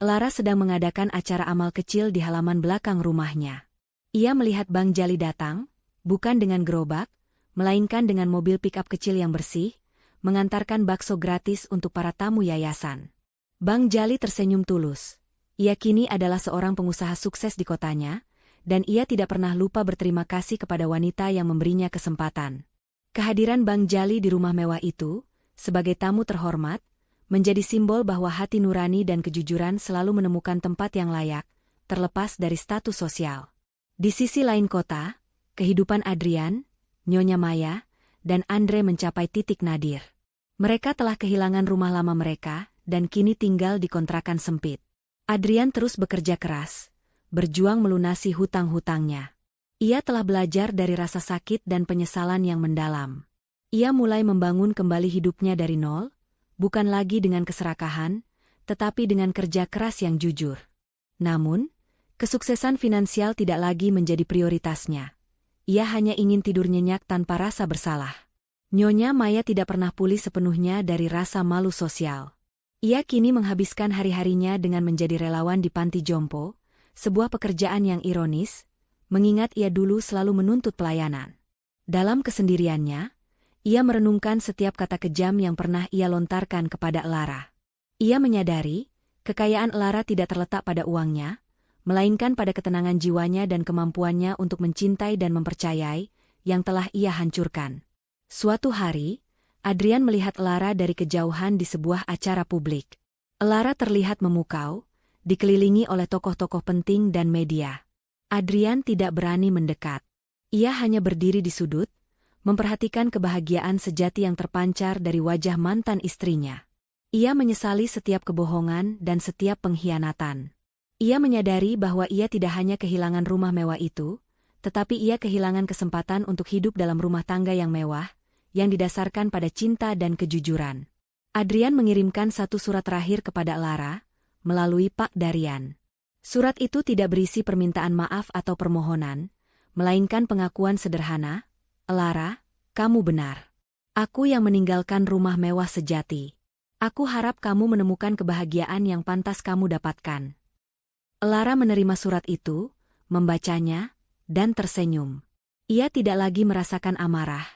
Lara sedang mengadakan acara amal kecil di halaman belakang rumahnya. Ia melihat Bang Jali datang, bukan dengan gerobak, melainkan dengan mobil pick-up kecil yang bersih, mengantarkan bakso gratis untuk para tamu yayasan. Bang Jali tersenyum tulus. Ia kini adalah seorang pengusaha sukses di kotanya, dan ia tidak pernah lupa berterima kasih kepada wanita yang memberinya kesempatan. Kehadiran Bang Jali di rumah mewah itu, sebagai tamu terhormat, menjadi simbol bahwa hati nurani dan kejujuran selalu menemukan tempat yang layak, terlepas dari status sosial. Di sisi lain kota, kehidupan Adrian, Nyonya Maya, dan Andre mencapai titik nadir. Mereka telah kehilangan rumah lama mereka, dan kini tinggal di kontrakan sempit. Adrian terus bekerja keras, berjuang melunasi hutang-hutangnya. Ia telah belajar dari rasa sakit dan penyesalan yang mendalam. Ia mulai membangun kembali hidupnya dari nol, bukan lagi dengan keserakahan, tetapi dengan kerja keras yang jujur. Namun, kesuksesan finansial tidak lagi menjadi prioritasnya. Ia hanya ingin tidur nyenyak tanpa rasa bersalah. Nyonya Maya tidak pernah pulih sepenuhnya dari rasa malu sosial. Ia kini menghabiskan hari-harinya dengan menjadi relawan di panti jompo, sebuah pekerjaan yang ironis, mengingat ia dulu selalu menuntut pelayanan. Dalam kesendiriannya, ia merenungkan setiap kata kejam yang pernah ia lontarkan kepada Lara. Ia menyadari, kekayaan Lara tidak terletak pada uangnya, melainkan pada ketenangan jiwanya dan kemampuannya untuk mencintai dan mempercayai, yang telah ia hancurkan. Suatu hari, Adrian melihat Lara dari kejauhan di sebuah acara publik. Lara terlihat memukau, dikelilingi oleh tokoh-tokoh penting dan media. Adrian tidak berani mendekat. Ia hanya berdiri di sudut, memperhatikan kebahagiaan sejati yang terpancar dari wajah mantan istrinya. Ia menyesali setiap kebohongan dan setiap pengkhianatan. Ia menyadari bahwa ia tidak hanya kehilangan rumah mewah itu, tetapi ia kehilangan kesempatan untuk hidup dalam rumah tangga yang mewah, yang didasarkan pada cinta dan kejujuran. Adrian mengirimkan satu surat terakhir kepada Lara, melalui Pak Darian. Surat itu tidak berisi permintaan maaf atau permohonan, melainkan pengakuan sederhana, "Lara, kamu benar. Aku yang meninggalkan rumah mewah sejati. Aku harap kamu menemukan kebahagiaan yang pantas kamu dapatkan." Lara menerima surat itu, membacanya, dan tersenyum. Ia tidak lagi merasakan amarah,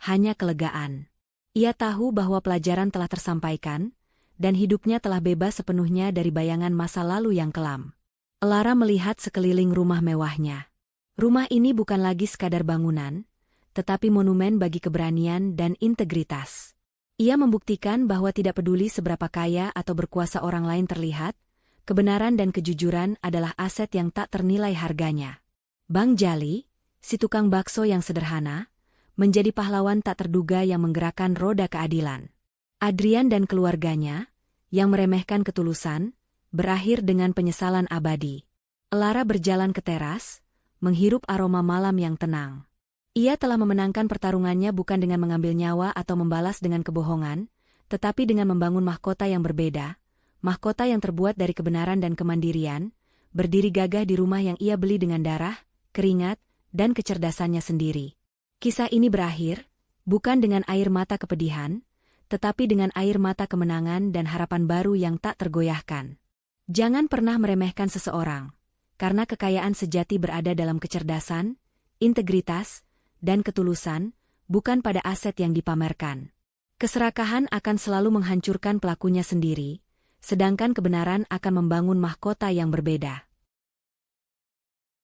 hanya kelegaan. Ia tahu bahwa pelajaran telah tersampaikan, dan hidupnya telah bebas sepenuhnya dari bayangan masa lalu yang kelam. Lara melihat sekeliling rumah mewahnya. Rumah ini bukan lagi sekadar bangunan, tetapi monumen bagi keberanian dan integritas. Ia membuktikan bahwa tidak peduli seberapa kaya atau berkuasa orang lain terlihat, kebenaran dan kejujuran adalah aset yang tak ternilai harganya. Bang Jali, si tukang bakso yang sederhana, menjadi pahlawan tak terduga yang menggerakkan roda keadilan. Adrian dan keluarganya, yang meremehkan ketulusan, berakhir dengan penyesalan abadi. Lara berjalan ke teras, menghirup aroma malam yang tenang. Ia telah memenangkan pertarungannya bukan dengan mengambil nyawa atau membalas dengan kebohongan, tetapi dengan membangun mahkota yang berbeda, mahkota yang terbuat dari kebenaran dan kemandirian, berdiri gagah di rumah yang ia beli dengan darah, keringat, dan kecerdasannya sendiri. Kisah ini berakhir, bukan dengan air mata kepedihan, tetapi dengan air mata kemenangan dan harapan baru yang tak tergoyahkan. Jangan pernah meremehkan seseorang, karena kekayaan sejati berada dalam kecerdasan, integritas, dan ketulusan, bukan pada aset yang dipamerkan. Keserakahan akan selalu menghancurkan pelakunya sendiri, sedangkan kebenaran akan membangun mahkota yang berbeda.